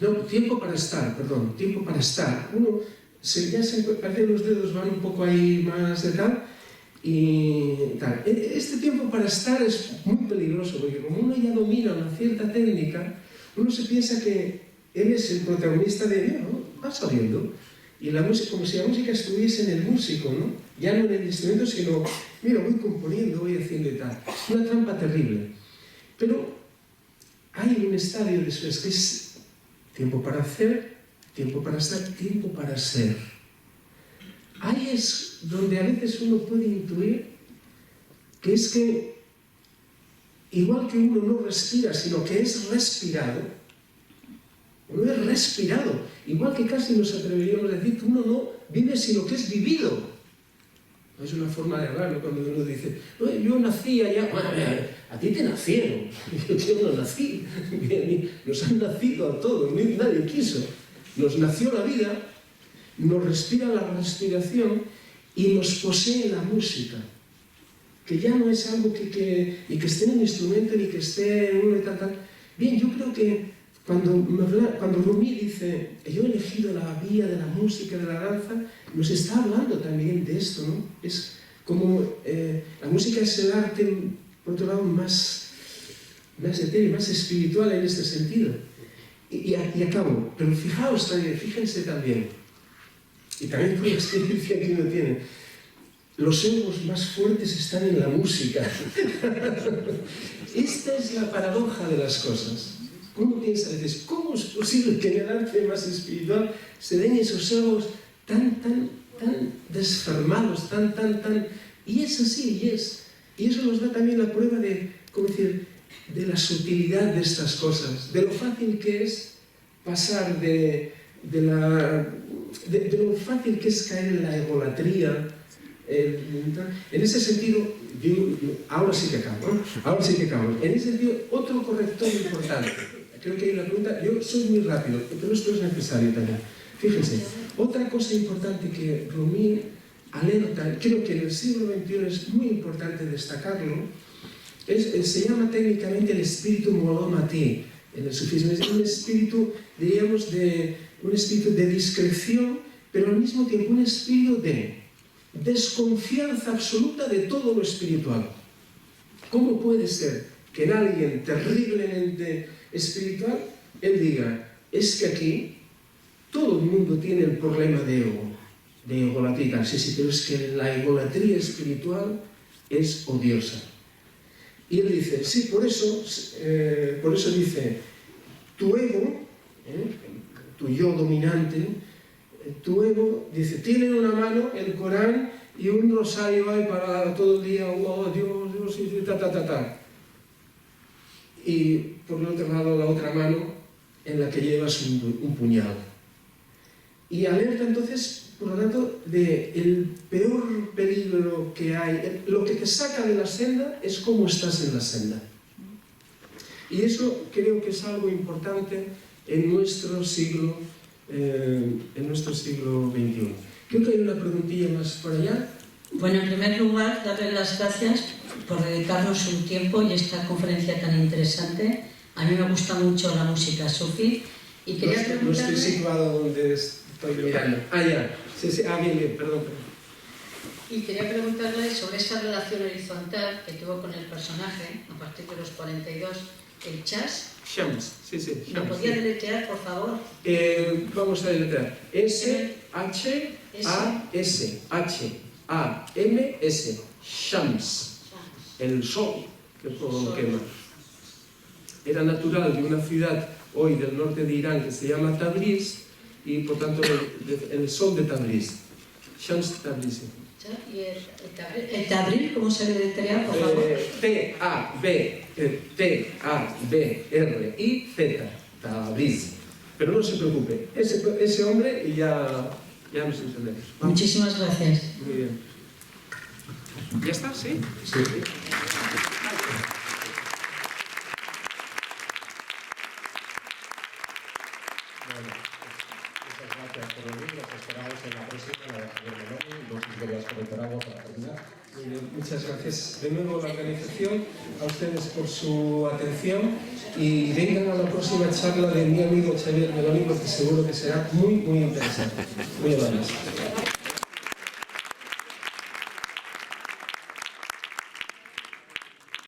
no, tiempo para estar, perdón, tiempo para estar. Uno parece que los dedos van un poco ahí más de tal, y tal. Este tiempo para estar es muy peligroso, porque como uno ya domina una cierta técnica, uno se piensa que él es el protagonista de, ¿no? Va saliendo. Y la música, como si la música estuviese en el músico, ¿no? Ya no en el instrumento, sino, mira, voy componiendo, voy haciendo y tal. Es una trampa terrible. Pero hay un estadio después que es tiempo para hacer, tiempo para estar, tiempo para ser. Ahí es donde a veces uno puede intuir que es que, igual que uno no respira, sino que es respirado, uno es respirado, igual que casi nos atreveríamos a decir que uno no vive sino que es vivido. Es una forma de hablar, ¿no? Cuando uno dice, no, yo nací allá, bueno, a ti te nacieron, yo no nací, nos han nacido a todos, nadie quiso, nos nació la vida, nos respira la respiración y nos posee la música, que ya no es algo ni que esté en un instrumento, ni que esté en uno y tal. Bien, yo creo que cuando Rumi dice, yo he elegido la vía de la música, de la danza, nos está hablando también de esto, ¿no? Es como, la música es el arte, por otro lado, más etéreo, más espiritual en este sentido. Y acabo, pero fíjense también, y también por la experiencia que uno tiene, los egos más fuertes están en la música. Esta es la paradoja de las cosas. Uno piensa a veces, ¿cómo es posible que en el arte más espiritual se den esos egos tan desfermados, y es así, y eso nos da también la prueba de, ¿cómo decir?, de la sutilidad de estas cosas, de lo fácil que es pasar de lo fácil que es caer en la egolatría. En ese sentido, ahora sí que acabo, en ese sentido, otro corrector importante, creo que hay una pregunta, yo soy muy rápido, pero esto es necesario también. Fíjense, otra cosa importante que Rumi alerta, creo que en el siglo XXI es muy importante destacarlo, se llama técnicamente el espíritu Mohammadí en el sufismo. Es un espíritu, diríamos, un espíritu de discreción, pero al mismo tiempo un espíritu de desconfianza absoluta de todo lo espiritual. ¿Cómo puede ser que en alguien terriblemente espiritual él diga, es que aquí todo el mundo tiene el problema de egolatría? Sí, pero es que la egolatría espiritual es odiosa. Y él dice, sí, por eso dice, tu ego, tu yo dominante, tu ego, dice, tiene en una mano el Corán y un rosario ahí para todo el día, oh Dios, y ta. Y por el otro lado, la otra mano en la que llevas un puñal. Y alerta entonces, por lo tanto, del peor peligro que hay. Lo que te saca de la senda es cómo estás en la senda. Y eso creo que es algo importante en nuestro siglo XXI. Creo que hay una preguntilla más por allá. Bueno, en primer lugar, darle las gracias por dedicarnos un tiempo y esta conferencia tan interesante. A mí me gusta mucho la música sufi y quería preguntarle... No estoy situado donde estoy mirando. Ya. Sí, bien, perdón. Y quería preguntarle sobre esa relación horizontal que tuvo con el personaje, a partir de los 42, el Chas. Shams, sí. ¿Me podía deletrear, por favor? Vamos a deletrear. S-H-A-S-H-A-M-S. Shams. El sol que todo quema. Era natural de una ciudad hoy del norte de Irán que se llama Tabriz, y por tanto el sol de Tabriz. Shams Tabriz. ¿Y el Tabriz cómo se deletrea, por favor? T-A-B-R-I-Z. Tabriz. Pero no se preocupe, ese hombre y ya nos entendemos. ¿Vamos? Muchísimas gracias. Muy bien. ¿Ya está? ¿Sí? Sí. Muchas gracias por venir, nos esperamos en la próxima, la de Javier Meloni, dos historias comentar algo para terminar. Muy bien, muchas gracias de nuevo a la organización, a ustedes por su atención y vengan a la próxima charla de mi amigo Xavier Meloni porque seguro que será muy, muy interesante. Muy amables.